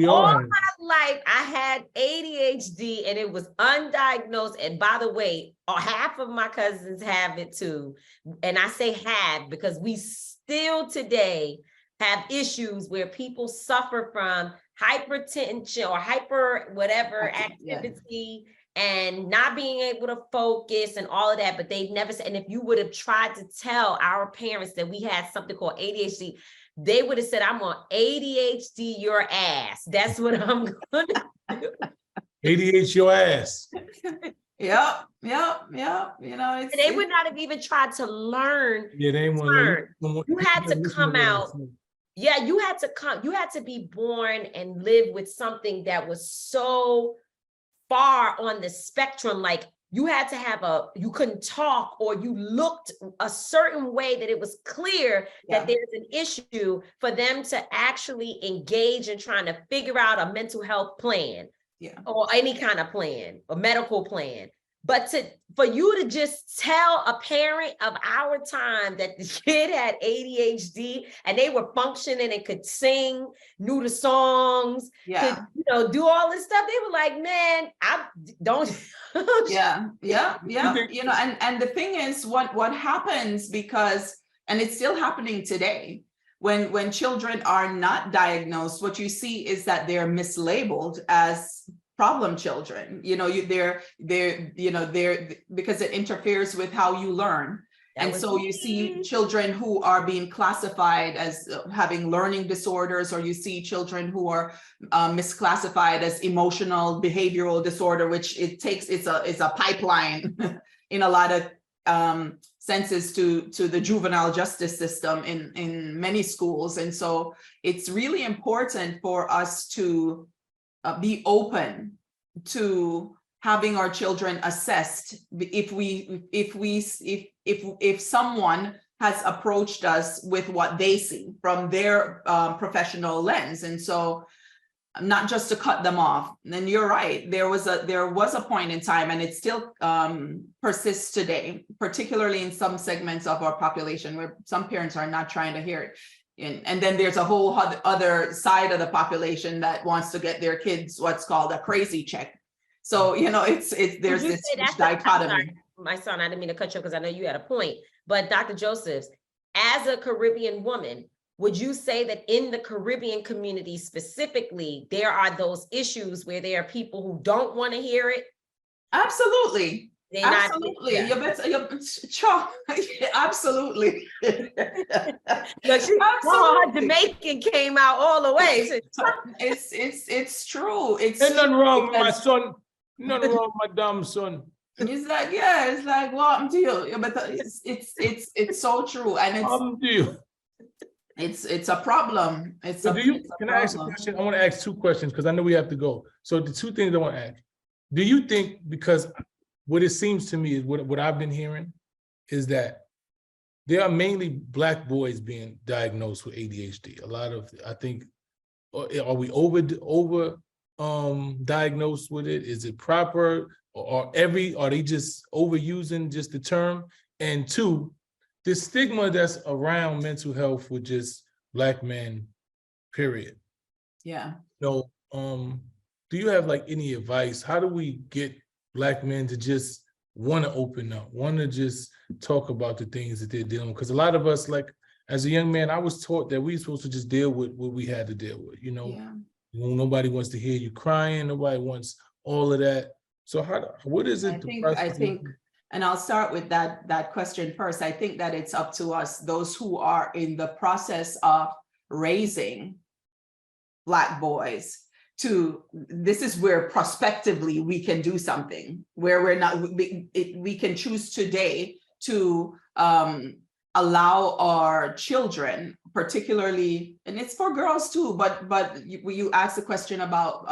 All my life, I had ADHD and it was undiagnosed. And by the way, half of my cousins have it too. And I say have because we still today have issues where people suffer from hypertension or hyper whatever activity and not being able to focus and all of that, but they've never said, and if you would have tried to tell our parents that we had something called ADHD, they would have said, I'm on ADHD your ass. That's what I'm gonna do. ADHD your ass. Yep, yep, yep. You know, And they would not have even tried to learn. Yeah, they ain't want to. You had to come out. Yeah, you had to be born and live with something that was so far on the spectrum. Like you had to have you couldn't talk, or you looked a certain way that it was clear that there's an issue for them to actually engage in trying to figure out a mental health plan. Yeah. Or any kind of plan, a medical plan. But for you to just tell a parent of our time that the kid had ADHD and they were functioning and could sing, knew the songs, could, do all this stuff, they were like, man, I don't. Yeah. You know, and the thing is, what happens, because, and it's still happening today, when children are not diagnosed, what you see is that they're mislabeled as problem children. You know, they're because it interferes with how you learn. And so you see children who are being classified as having learning disorders, or you see children who are misclassified as emotional behavioral disorder, which it's a pipeline in a lot of senses to the juvenile justice system in many schools. And so it's really important for us to be open to having our children assessed if someone has approached us with what they see from their professional lens. And so not just to cut them off. And you're right, there was a point in time, and it still persists today, particularly in some segments of our population where some parents are not trying to hear it. And then there's a whole other side of the population that wants to get their kids what's called a crazy check. So, you know, there's this dichotomy. My son, I didn't mean to cut you because I know you had a point, but Dr. Joesphs, as a Caribbean woman, would you say that in the Caribbean community specifically, there are those issues where there are people who don't want to hear it? Absolutely. Absolutely. Absolutely. Jamaican came out all the way. It's true. There's nothing wrong with my son. Nothing wrong with my dumb son. It's like, it's like, well, I'm deal. But it's so true. And it's a problem. Can I ask a question? I want to ask two questions because I know we have to go. So the two things I want to ask. Do you think, because what it seems to me is what I've been hearing is that there are mainly Black boys being diagnosed with ADHD. A lot of, I think, are we over diagnosed with it? Is it proper, or are they just overusing just the term? And two, the stigma that's around mental health with just Black men, period. Yeah. So, do you have like any advice? How do we get Black men to just want to open up, want to just talk about the things that they're dealing with? Because a lot of us, like as a young man, I was taught that we were supposed to just deal with what we had to deal with, you know? Yeah. Nobody wants to hear you crying. Nobody wants all of that. So what is it? I think, and I'll start with that question first. I think that it's up to us, those who are in the process of raising Black boys, this is where prospectively we can do something, where we can choose today to allow our children, particularly, and it's for girls too, but you asked the question about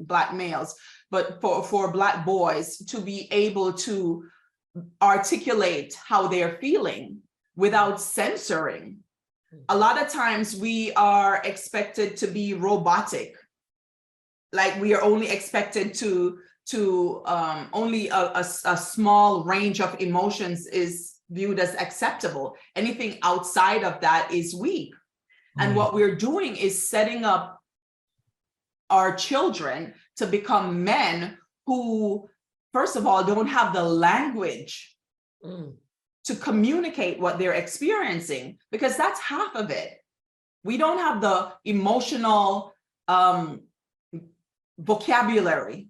Black males, but for Black boys to be able to articulate how they're feeling without censoring. A lot of times we are expected to be robotic. Like we are only expected to only a small range of emotions is viewed as acceptable. Anything outside of that is weak. And what we're doing is setting up our children to become men who, first of all, don't have the language to communicate what they're experiencing, because that's half of it. We don't have the emotional vocabulary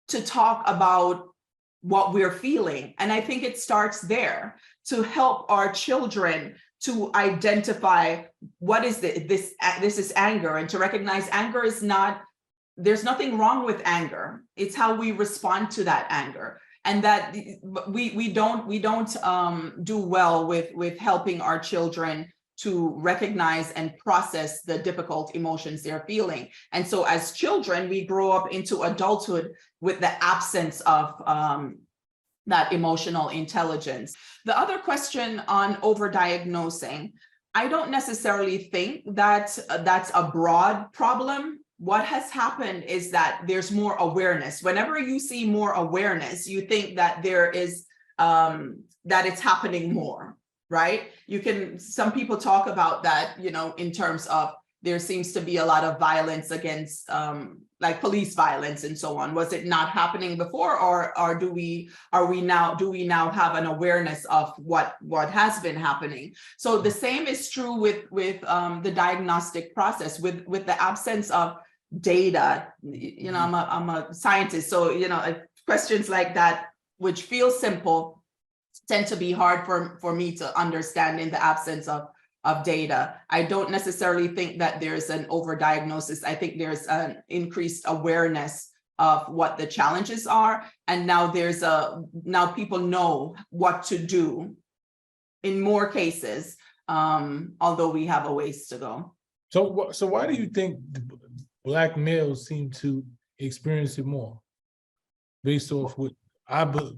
to talk about what we're feeling. And I think it starts there, to help our children to identify what is this is anger, and to recognize anger is not there's nothing wrong with anger. It's how we respond to that anger. And that we don't do well with helping our children to recognize and process the difficult emotions they're feeling. And so as children, we grow up into adulthood with the absence of that emotional intelligence. The other question on overdiagnosing, I don't necessarily think that that's a broad problem. What has happened is that there's more awareness. Whenever you see more awareness, you think that there is, that it's happening more, right? Some people talk about that, you know, in terms of there seems to be a lot of violence against, like police violence and so on. Was it not happening before, or do we now have an awareness of what has been happening? So the same is true with the diagnostic process, with the absence of data. You know, I'm a scientist, so you know, questions like that, which feel simple, tend to be hard for me to understand in the absence of data. I don't necessarily think that there's an overdiagnosis. I think there's an increased awareness of what the challenges are, and now now people know what to do in more cases, although we have a ways to go. So why do you think Black males seem to experience it more, based off what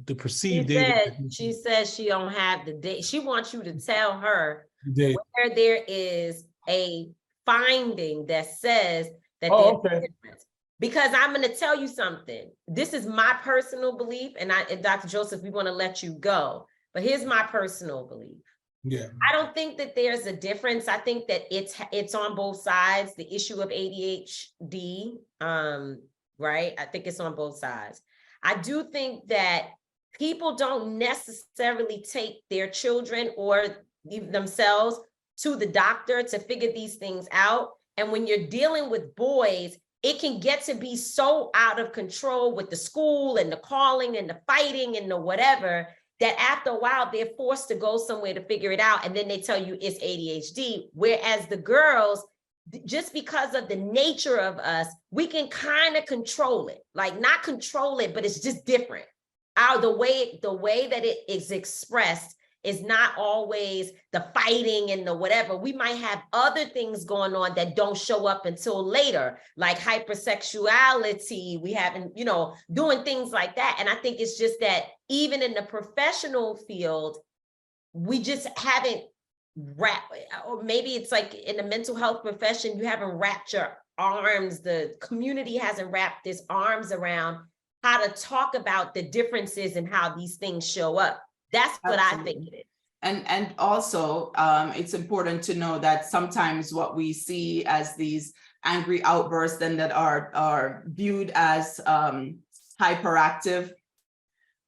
the perceived data? She says she don't have the data. She wants you to tell her Data. where there is a finding that says that Oh, there's okay. a difference. Because I'm going to tell you something. This is my personal belief, and Dr. Joseph, we want to let you go. But here's my personal belief. Yeah. I don't think that there's a difference. I think that it's on both sides. The issue of ADHD, right? I think it's on both sides. I do think that people don't necessarily take their children or themselves to the doctor to figure these things out. And when you're dealing with boys, it can get to be so out of control with the school and the calling and the fighting and the whatever, that after a while they're forced to go somewhere to figure it out. And then they tell you it's ADHD. Whereas the girls, just because of the nature of us, we can kind of control it, like not control it, but it's just different. The way that it is expressed is not always the fighting and the whatever. We might have other things going on that don't show up until later, like hypersexuality. We haven't, you know, doing things like that. And I think it's just that even in the professional field, we just haven't wrapped, or maybe it's like in the mental health profession, you haven't wrapped your arms, the community hasn't wrapped its arms around how to talk about the differences and how these things show up. That's what Absolutely. I think it is. And also, it's important to know that sometimes what we see as these angry outbursts and that are viewed as hyperactive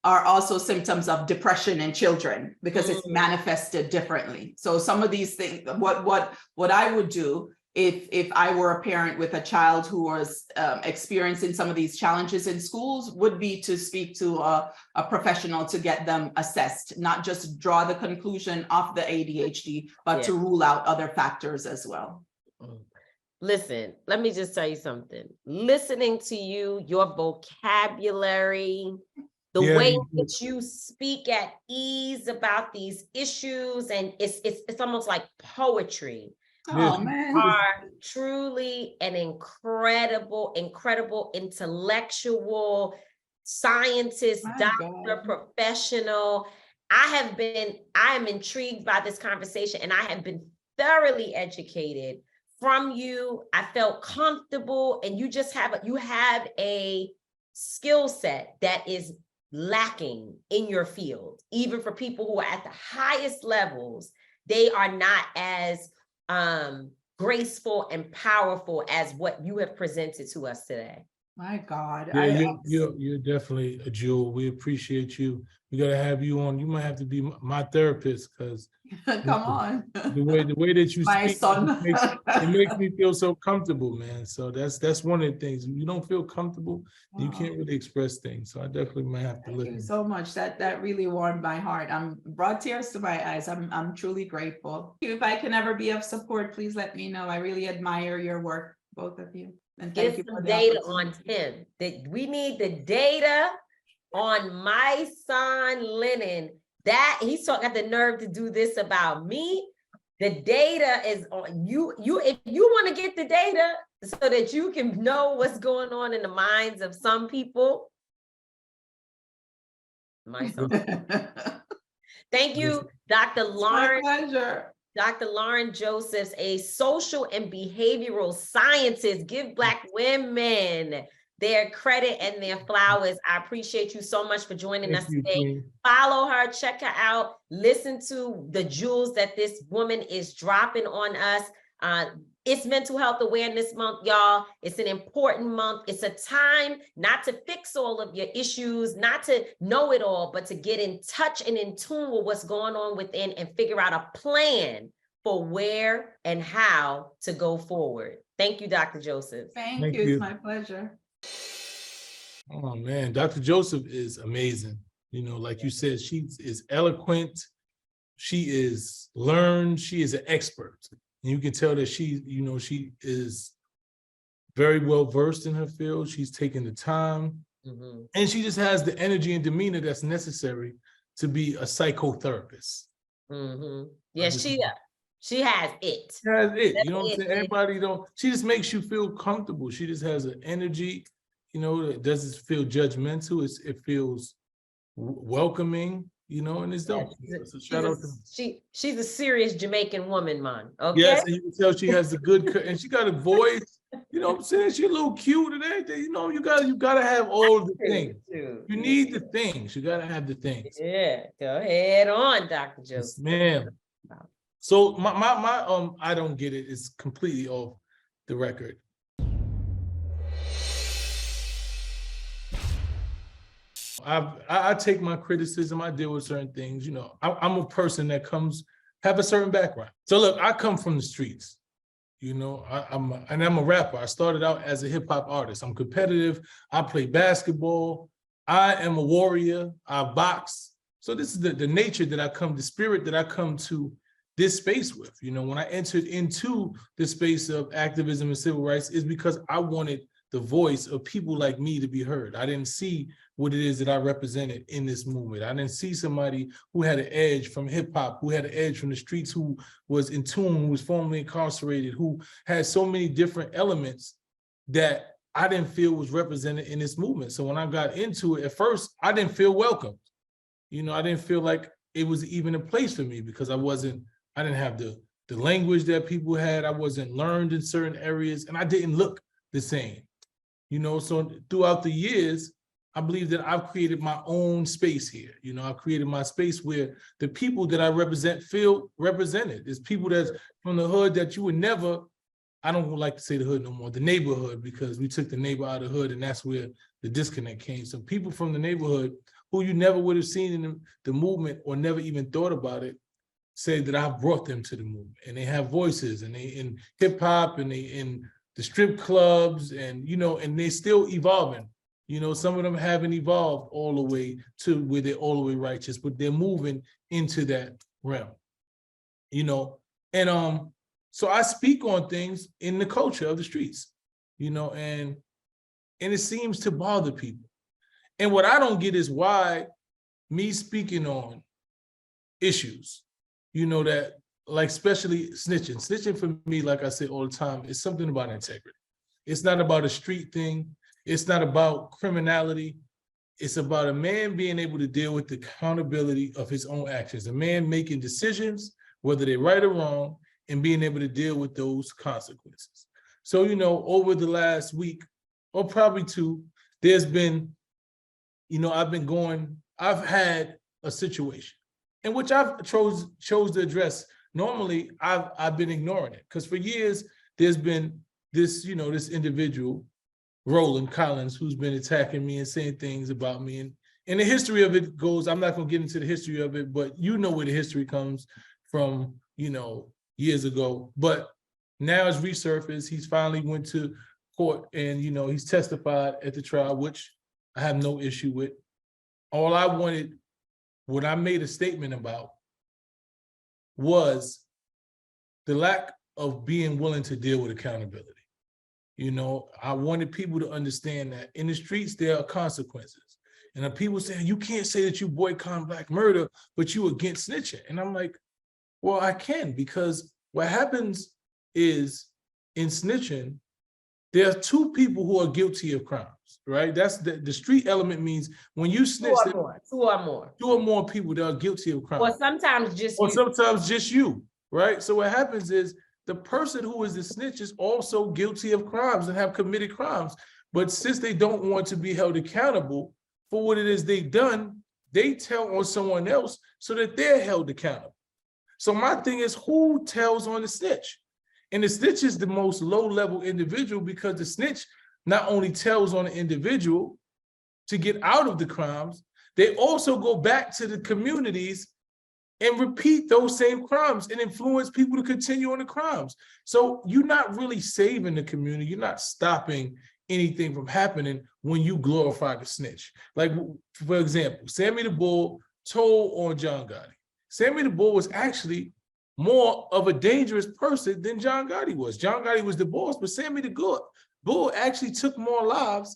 are also symptoms of depression in children, because it's manifested differently. So some of these things, what I would do if I were a parent with a child who was experiencing some of these challenges in schools would be to speak to a professional to get them assessed, not just draw the conclusion of the ADHD, but to rule out other factors as well. Listen, let me just tell you something. Listening to you, your vocabulary, the way that you speak at ease about these issues, and it's almost like poetry. Oh, man. You are truly an incredible intellectual scientist, doctor, professional. I am intrigued by this conversation, and I have been thoroughly educated from you. I felt comfortable, and you have a skill set that is lacking in your field. Even for people who are at the highest levels, they are not as graceful and powerful as what you have presented to us today. My God. Yeah, you're definitely a jewel. We appreciate you. We got to have you on. You might have to be my therapist, because come on. The way that you My speak, son. it makes me feel so comfortable, man. So that's one of the things. If you don't feel comfortable, you can't really express things. So I definitely might have to listen. Thank you so much. That really warmed my heart. Brought tears to my eyes. I'm truly grateful. If I can ever be of support, please let me know. I really admire your work. both of you. And thank Get you for some the data on opportunity. him. We need the data on my son Lennon. That he's got the nerve to do this about me. The data is on you. If you want to get the data so that you can know what's going on in the minds of some people. My son. Thank you, Dr. Lauren. My pleasure. Dr. Lauren Joesphs, a social and behavioral scientist. Give Black women their credit and their flowers. I appreciate you so much for joining us today. Queen. Follow her, check her out, listen to the jewels that this woman is dropping on us. It's Mental Health Awareness Month, y'all. It's an important month. It's a time not to fix all of your issues, not to know it all, but to get in touch and in tune with what's going on within and figure out a plan for where and how to go forward. Thank you, Dr. Joesphs. Thank you. It's my pleasure. Oh man, Dr. Joesphs is amazing. You know, like you said, she is eloquent. She is learned. She is an expert. And you can tell that she is very well versed in her field. She's taken the time, and she just has the energy and demeanor that's necessary to be a psychotherapist. Yeah, she has it. She has it. You know what I'm saying? Everybody don't. She just makes you feel comfortable. She just has an energy. You know, it doesn't feel judgmental. It feels welcoming. You know, and it's dope. So shout out to her. She's a serious Jamaican woman, man. Okay. Yes, and you can tell she has a good, and she got a voice. You know what I'm saying? She's a little cute and everything. You know, you gotta have all the things. You need the things. You gotta have the things. Yeah, go ahead on, Dr. Joesphs. Yes, ma'am. So my I don't get it. It's completely off the record. I take my criticism. I deal with certain things. You know, I'm a person that have a certain background. So look, I come from the streets. You know, I'm a rapper. I started out as a hip hop artist. I'm competitive. I play basketball. I am a warrior. I box. So this is the nature that I come, the spirit that I come to this space with. You know, when I entered into the space of activism and civil rights, is because I wanted the voice of people like me to be heard. I didn't see what it is that I represented in this movement. I didn't see somebody who had an edge from hip hop, who had an edge from the streets, who was in tune, who was formerly incarcerated, who had so many different elements that I didn't feel was represented in this movement. So when I got into it, at first, I didn't feel welcomed. You know, I didn't feel like it was even a place for me because I didn't have the language that people had. I wasn't learned in certain areas, and I didn't look the same. You know, so throughout the years, I believe that I've created my own space here. You know, I've created my space where the people that I represent feel represented. There's people that's from the hood that you would never, I don't like to say the hood no more, the neighborhood, because we took the neighbor out of the hood and that's where the disconnect came. So people from the neighborhood who you never would have seen in the movement or never even thought about it, say that I've brought them to the movement, and they have voices, and they in hip hop, and they in the strip clubs, and you know, and they're still evolving. You know, some of them haven't evolved all the way to where they're all the way righteous, but they're moving into that realm. You know, and so I speak on things in the culture of the streets, you know, and it seems to bother people. And what I don't get is why me speaking on issues, you know, that like especially snitching. Snitching for me, like I say all the time, is something about integrity. It's not about a street thing. It's not about criminality. It's about a man being able to deal with the accountability of his own actions, a man making decisions, whether they're right or wrong, and being able to deal with those consequences. So, you know, over the last week, or probably two, there's been, you know, I've had a situation in which I've chose to address. Normally, I've been ignoring it because for years, there's been this, you know, this individual, Roland Collins, who's been attacking me and saying things about me. And the history of it goes, I'm not going to get into the history of it, but you know where the history comes from, you know, years ago. But now it's resurfaced. He's finally went to court and, you know, he's testified at the trial, which I have no issue with. All I wanted, what I made a statement about, was the lack of being willing to deal with accountability. You know, I wanted people to understand that in the streets, there are consequences. And then people saying, you can't say that you boycott Black murder, but you against snitching. And I'm like, well, I can, because what happens is in snitching, there are two people who are guilty of crimes, right? That's the street element means when you snitch, Two or more people that are guilty of crimes. Or sometimes just Or you. sometimes just you, right? So what happens is the person who is the snitch is also guilty of crimes and have committed crimes. But since they don't want to be held accountable for what it is they've done, they tell on someone else so that they're held accountable. So my thing is, who tells on the snitch? And the snitch is the most low-level individual, because the snitch not only tells on the individual to get out of the crimes, they also go back to the communities and repeat those same crimes and influence people to continue on the crimes. So you're not really saving the community. You're not stopping anything from happening when you glorify the snitch. Like, for example, Sammy the Bull told on John Gotti. Sammy the Bull was actually more of a dangerous person than John Gotti was. John Gotti was the boss, but Sammy the Bull actually took more lives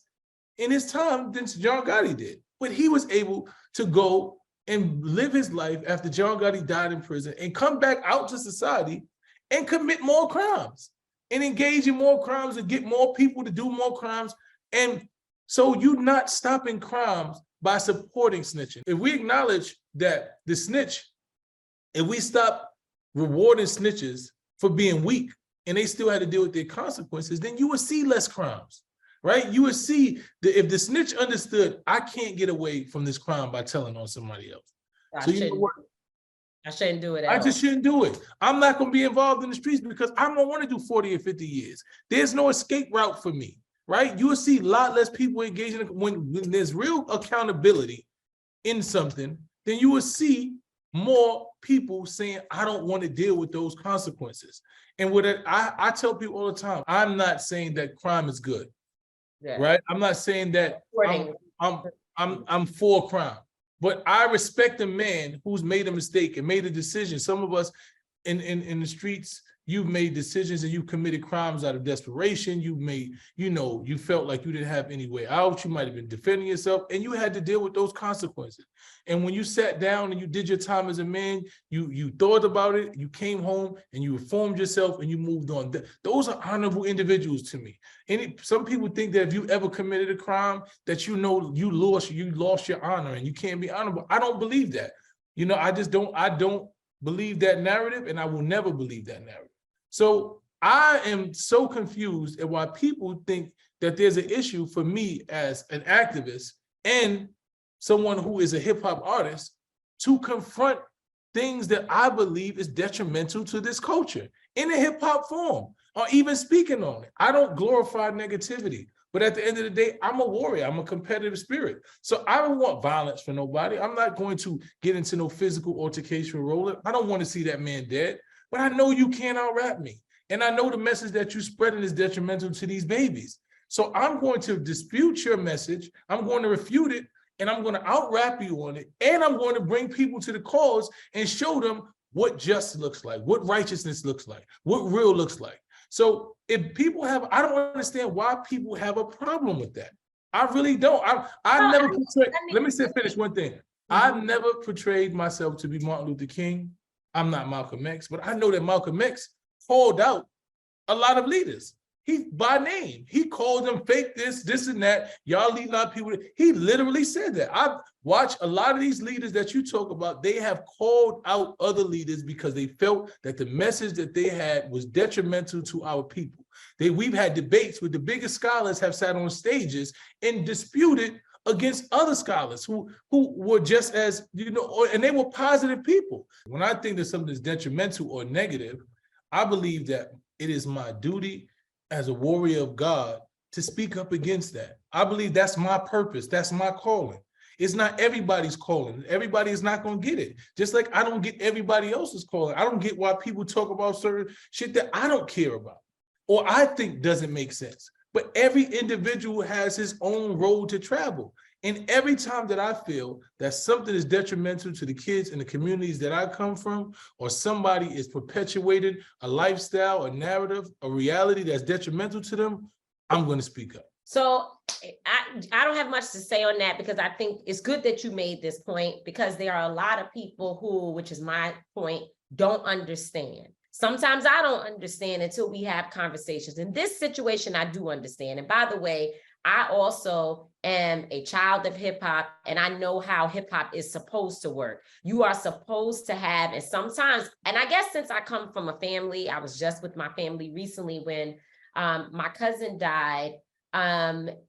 in his time than John Gotti did. But he was able to go and live his life after John Gotti died in prison and come back out to society and commit more crimes and engage in more crimes and get more people to do more crimes. And so you're not stopping crimes by supporting snitching. If we acknowledge that the snitch, if we stop rewarding snitches for being weak and they still had to deal with their consequences, then you would see less crimes, right? You would see that if the snitch understood, I can't get away from this crime by telling on somebody else. So you know what? I shouldn't do it at I all. just shouldn't do it. I'm not going to be involved in the streets because I don't want to do 40 or 50 years. There's no escape route for me, right? You will see a lot less people engaging when there's real accountability in something, then you will see more people saying, I don't want to deal with those consequences. And with it, I tell people all the time, I'm not saying that crime is good, right? I'm not saying that I'm for crime. But I respect a man who's made a mistake and made a decision. Some of us in the streets, you've made decisions and you committed crimes out of desperation. You made, you felt like you didn't have any way out. You might have been defending yourself and you had to deal with those consequences. And when you sat down and you did your time as a man, you thought about it, you came home and you reformed yourself and you moved on. Those are honorable individuals to me. Some people think that if you ever committed a crime that you lost your honor and you can't be honorable. I don't believe that. I don't believe that narrative, and I will never believe that narrative. So I am so confused at why people think that there's an issue for me as an activist and someone who is a hip hop artist to confront things that I believe is detrimental to this culture in a hip hop form, or even speaking on it. I don't glorify negativity, but at the end of the day, I'm a warrior. I'm a competitive spirit. So I don't want violence for nobody. I'm not going to get into no physical altercation with Roller. I don't want to see that man dead, but I know you can't out-rap me. And I know the message that you're spreading is detrimental to these babies. So I'm going to dispute your message. I'm going to refute it, and I'm going to out-rap you on it. And I'm going to bring people to the cause and show them what justice looks like, what righteousness looks like, what real looks like. So if people I don't understand why people have a problem with that. I really don't. Let me finish one thing. I've never portrayed myself to be Martin Luther King. I'm not Malcolm X, but I know that Malcolm X called out a lot of leaders. By name, he called them fake this and that. Y'all lead a lot of people. He literally said that. I've watched a lot of these leaders that you talk about. They have called out other leaders because they felt that the message that they had was detrimental to our people. We've had debates with the biggest scholars have sat on stages and disputed against other scholars who were just as, and they were positive people. When I think that something is detrimental or negative, I believe that it is my duty as a warrior of God to speak up against that. I believe that's my purpose. That's my calling. It's not everybody's calling. Everybody is not going to get it. Just like I don't get everybody else's calling. I don't get why people talk about certain shit that I don't care about or I think doesn't make sense. But every individual has his own road to travel. And every time that I feel that something is detrimental to the kids and the communities that I come from, or somebody is perpetuating a lifestyle, a narrative, a reality that's detrimental to them, I'm going to speak up. So I don't have much to say on that, because I think it's good that you made this point, because there are a lot of people who, which is my point, don't understand. Sometimes I don't understand until we have conversations. In this situation, I do understand. And by the way, I also am a child of hip hop, and I know how hip hop is supposed to work. You are supposed to have, and sometimes, and I guess since I come from a family, I was just with my family recently when my cousin died,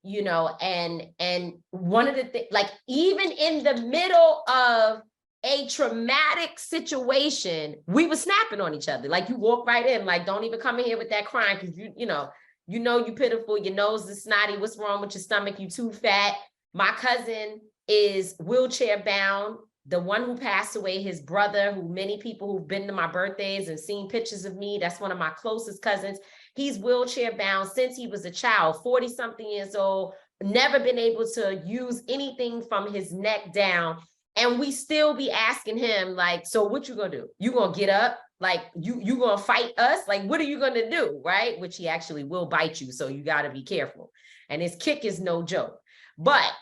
you know, and one of the things, like even in the middle of a traumatic situation, we were snapping on each other. Like, you walk right in, like, don't even come in here with that crying, because you know you pitiful, your nose is snotty, what's wrong with your stomach, you too fat. My cousin is wheelchair bound. The one who passed away, his brother, who many people who've been to my birthdays and seen pictures of me, that's one of my closest cousins. He's wheelchair bound since he was a child, 40 something years old, never been able to use anything from his neck down. And we still be asking him, like, so what you gonna do? You gonna get up? Like, you gonna fight us? Like, what are you gonna do, right? Which he actually will bite you, so you gotta be careful. And his kick is no joke. But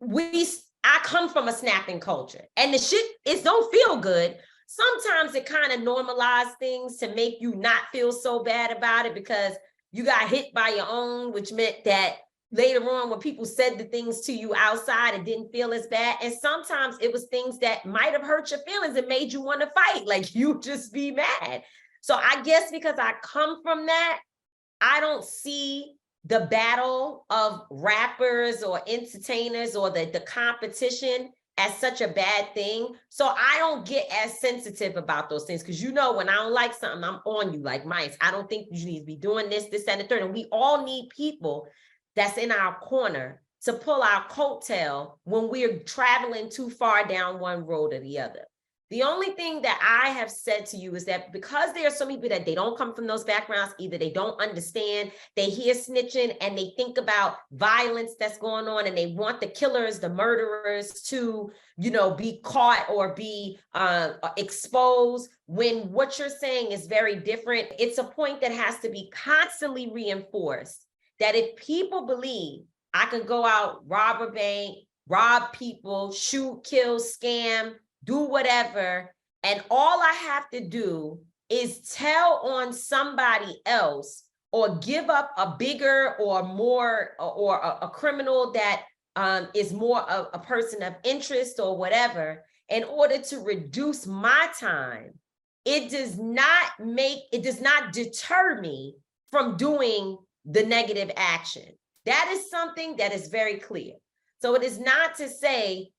I come from a snapping culture, and the shit don't feel good. Sometimes it kind of normalizes things to make you not feel so bad about it, because you got hit by your own, which meant that later on when people said the things to you outside, it didn't feel as bad. And sometimes it was things that might have hurt your feelings and made you want to fight, like you just be mad. So I guess because I come from that, I don't see the battle of rappers or entertainers or the competition as such a bad thing. So I don't get as sensitive about those things, because, you know, when I don't like something, I'm on you like mice. I don't think you need to be doing this, and the third. And we all need people that's in our corner to pull our coattail when we're traveling too far down one road or the other. The only thing that I have said to you is that because there are so many people that they don't come from those backgrounds, either they don't understand, they hear snitching and they think about violence that's going on, and they want the killers, the murderers to, you know, be caught or be exposed, when what you're saying is very different. It's a point that has to be constantly reinforced, that if people believe I could go out, rob a bank, rob people, shoot, kill, scam, do whatever, and all I have to do is tell on somebody else or give up a bigger or more or a criminal that is more a person of interest or whatever, in order to reduce my time, it does not deter me from doing the negative action. That is something that is very clear. So it is not to say,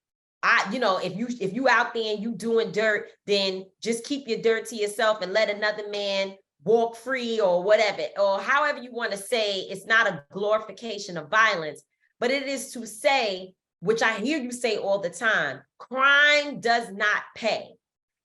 if you out there and you doing dirt, then just keep your dirt to yourself and let another man walk free or whatever, or however you want to say. It's not a glorification of violence, but it is to say, which I hear you say all the time, crime does not pay.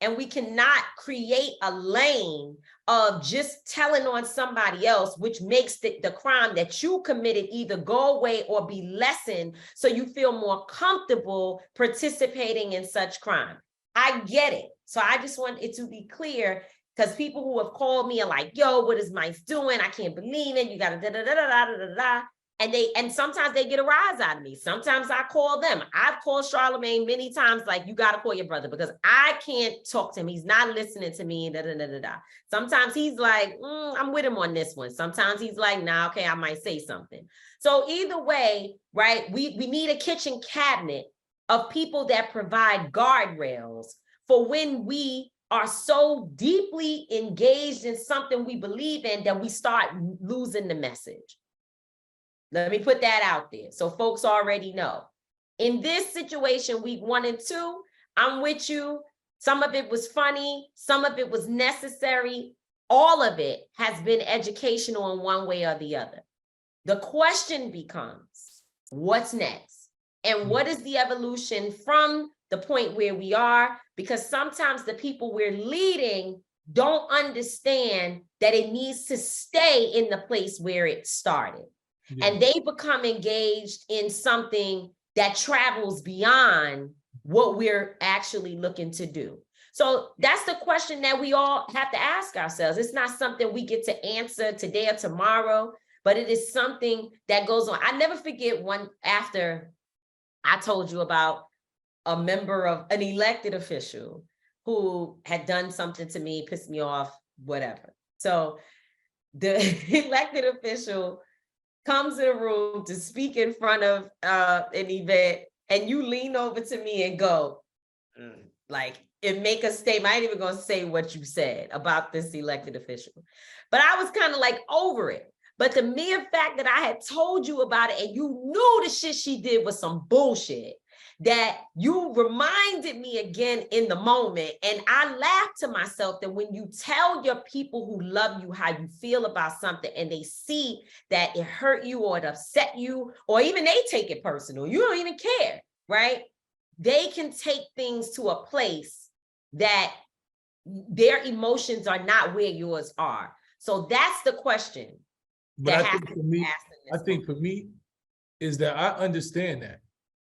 And we cannot create a lane of just telling on somebody else, which makes the crime that you committed either go away or be lessened, so you feel more comfortable participating in such crime. I get it. So I just want it to be clear, because people who have called me are like, yo, what is Mice doing? I can't believe it. You got to da-da-da-da-da-da-da. And sometimes they get a rise out of me. Sometimes I call them. I've called Charlemagne many times, like, you got to call your brother, because I can't talk to him. He's not listening to me. Da, da, da, da, da. Sometimes he's like, I'm with him on this one. Sometimes he's like, nah, okay, I might say something. So either way, right, we need a kitchen cabinet of people that provide guardrails for when we are so deeply engaged in something we believe in that we start losing the message. Let me put that out there so folks already know. In this situation, week 1 and 2, I'm with you. Some of it was funny. Some of it was necessary. All of it has been educational in one way or the other. The question becomes, what's next? And what is the evolution from the point where we are? Because sometimes the people we're leading don't understand that it needs to stay in the place where it started. Yeah. And they become engaged in something that travels beyond what we're actually looking to do. So that's the question that we all have to ask ourselves. It's not something we get to answer today or tomorrow, but it is something that goes on. I never forget one after I told you about a member of an elected official who had done something to me, pissed me off, whatever. So the elected official comes in a room to speak in front of an event, and you lean over to me and go, like, and make a statement. I ain't even gonna say what you said about this elected official, but I was kind of like over it. But the mere fact that I had told you about it and you knew the shit she did was some bullshit, that you reminded me again in the moment. And I laughed to myself that when you tell your people who love you how you feel about something and they see that it hurt you or it upset you, or even they take it personal, you don't even care, right? They can take things to a place that their emotions are not where yours are. So that's the question. But I think for me is that I understand that,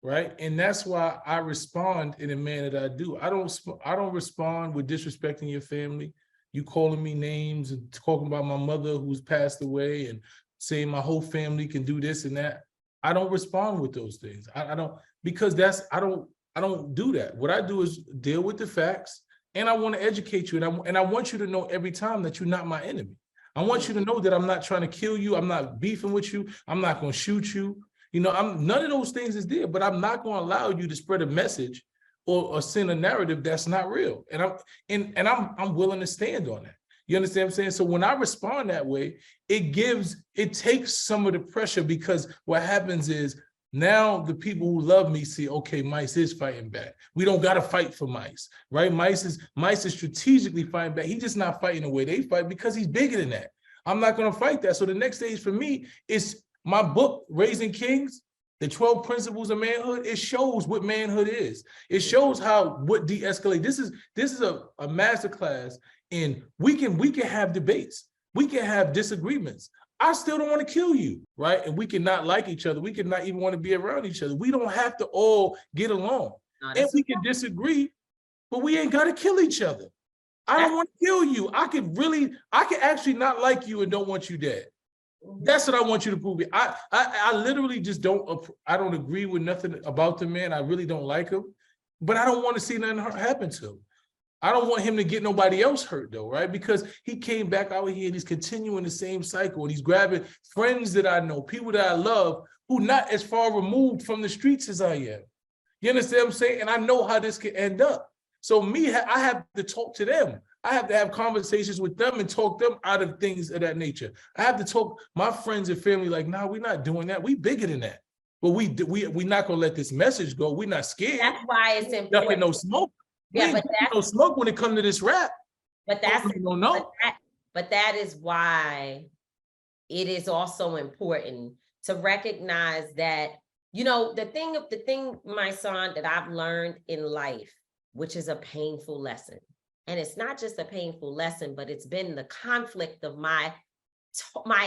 right? And that's why I respond in the manner that I do. I don't respond with disrespecting your family. You calling me names and talking about my mother who's passed away and saying my whole family can do this and that. I don't respond with those things. I don't, because I don't do that. What I do is deal with the facts, and I want to educate you, and I want you to know every time that you're not my enemy. I want you to know that I'm not trying to kill you. I'm not beefing with you. I'm not going to shoot you. You know, none of those things is there, but I'm not going to allow you to spread a message or send a narrative that's not real. And I'm willing to stand on that. You understand what I'm saying? So when I respond that way, it takes some of the pressure, because what happens is now the people who love me see, okay, Mice is fighting back. We don't got to fight for Mice, right? Mice is strategically fighting back. He's just not fighting the way they fight because he's bigger than that. I'm not going to fight that. So the next stage for me is my book, Raising Kings, the 12 Principles of Manhood. It shows what manhood is. It shows what de-escalate. This is a masterclass in we can have debates. We can have disagreements. I still don't want to kill you, right? And we can not like each other. We can not even want to be around each other. We don't have to all get along. And we can disagree, but we ain't got to kill each other. I don't want to kill you. I could actually not like you and don't want you dead. That's what I want you to prove. I literally just I don't agree with nothing about the man. I really don't like him, but I don't want to see nothing happen to him. I don't want him to get nobody else hurt though, right? Because he came back out here and he's continuing the same cycle, and he's grabbing friends that I know, people that I love, who not as far removed from the streets as I am. You understand what I'm saying? And I know how this could end up. So I have to talk to them. I have to have conversations with them and talk them out of things of that nature. I have to talk my friends and family like, nah, we're not doing that. We bigger than that. But we not gonna let this message go. We're not scared. That's why it's important. Nothing, no smoke. Yeah, but that's no smoke when it comes to this rap. But that is why it is also important to recognize that, you know, the thing, my son, that I've learned in life, which is a painful lesson. And it's not just a painful lesson, but it's been the conflict of my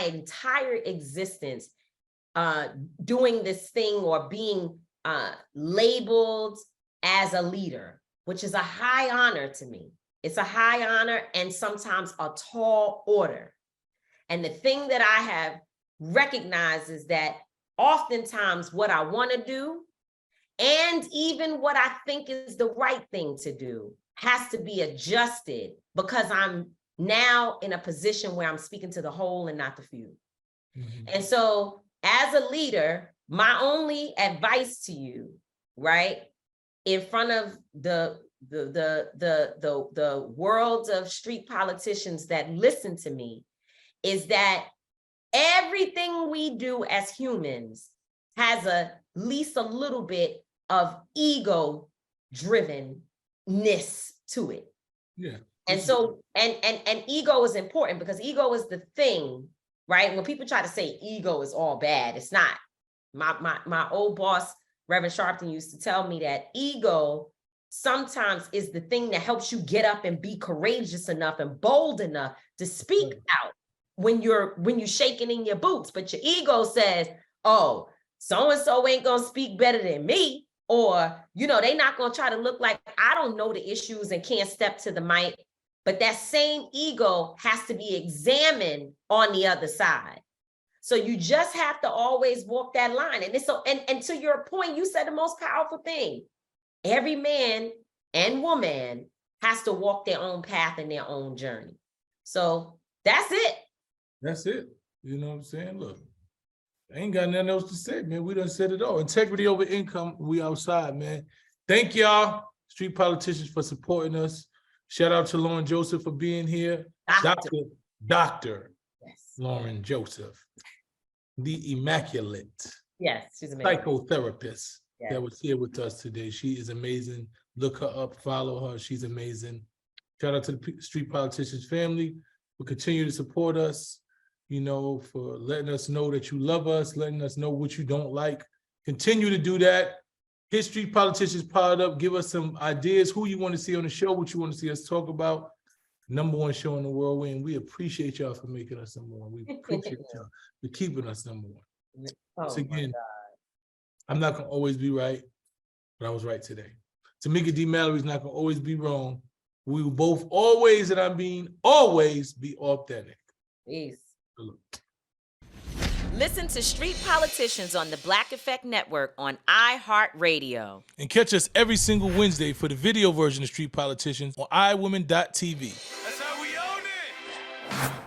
entire existence, doing this thing or being labeled as a leader, which is a high honor to me. It's a high honor and sometimes a tall order. And the thing that I have recognized is that oftentimes what I want to do and even what I think is the right thing to do has to be adjusted, because I'm now in a position where I'm speaking to the whole and not the few. Mm-hmm. And so as a leader, my only advice to you, right, in front of the world of street politicians that listen to me, is that everything we do as humans has at least a little bit of ego drivenness to it. Yeah. And so, and ego is important, because ego is the thing, right? When people try to say ego is all bad, it's not. My old boss, Reverend Sharpton, used to tell me that ego sometimes is the thing that helps you get up and be courageous enough and bold enough to speak out when you're shaking in your boots. But your ego says, oh, so-and-so ain't gonna speak better than me, or, you know, they not gonna try to look like I don't know the issues and can't step to the mic. But that same ego has to be examined on the other side. So you just have to always walk that line. And it's so, and to your point, you said the most powerful thing. Every man and woman has to walk their own path and their own journey. So that's it. That's it. You know what I'm saying? Look, I ain't got nothing else to say, man. We done said it all. Integrity over income. We outside, man. Thank y'all, street politicians, for supporting us. Shout out to Lauren Joseph for being here. Dr. Yes. Lauren Joseph, the immaculate Yes, she's amazing. psychotherapist Yes. that was here with us today. She is amazing. Look her up, follow her. She's amazing. Shout out to the Street Politicians family for continue to support us, you know, for letting us know that you love us, letting us know what you don't like. Continue to do that. Hit Street Politicians Pod Up. Give us some ideas, who you want to see on the show, what you want to see us talk about. #1 show in the world, and we appreciate y'all for making us #1. We appreciate y'all for keeping us #1. Once again, I'm not gonna always be right, but I was right today. Tamika D. Mallory's not gonna always be wrong. We will both always, and I mean always, be authentic. Peace. Listen to Street Politicians on the Black Effect Network on iHeartRadio. And catch us every single Wednesday for the video version of Street Politicians on iWomen.tv. That's how we own it.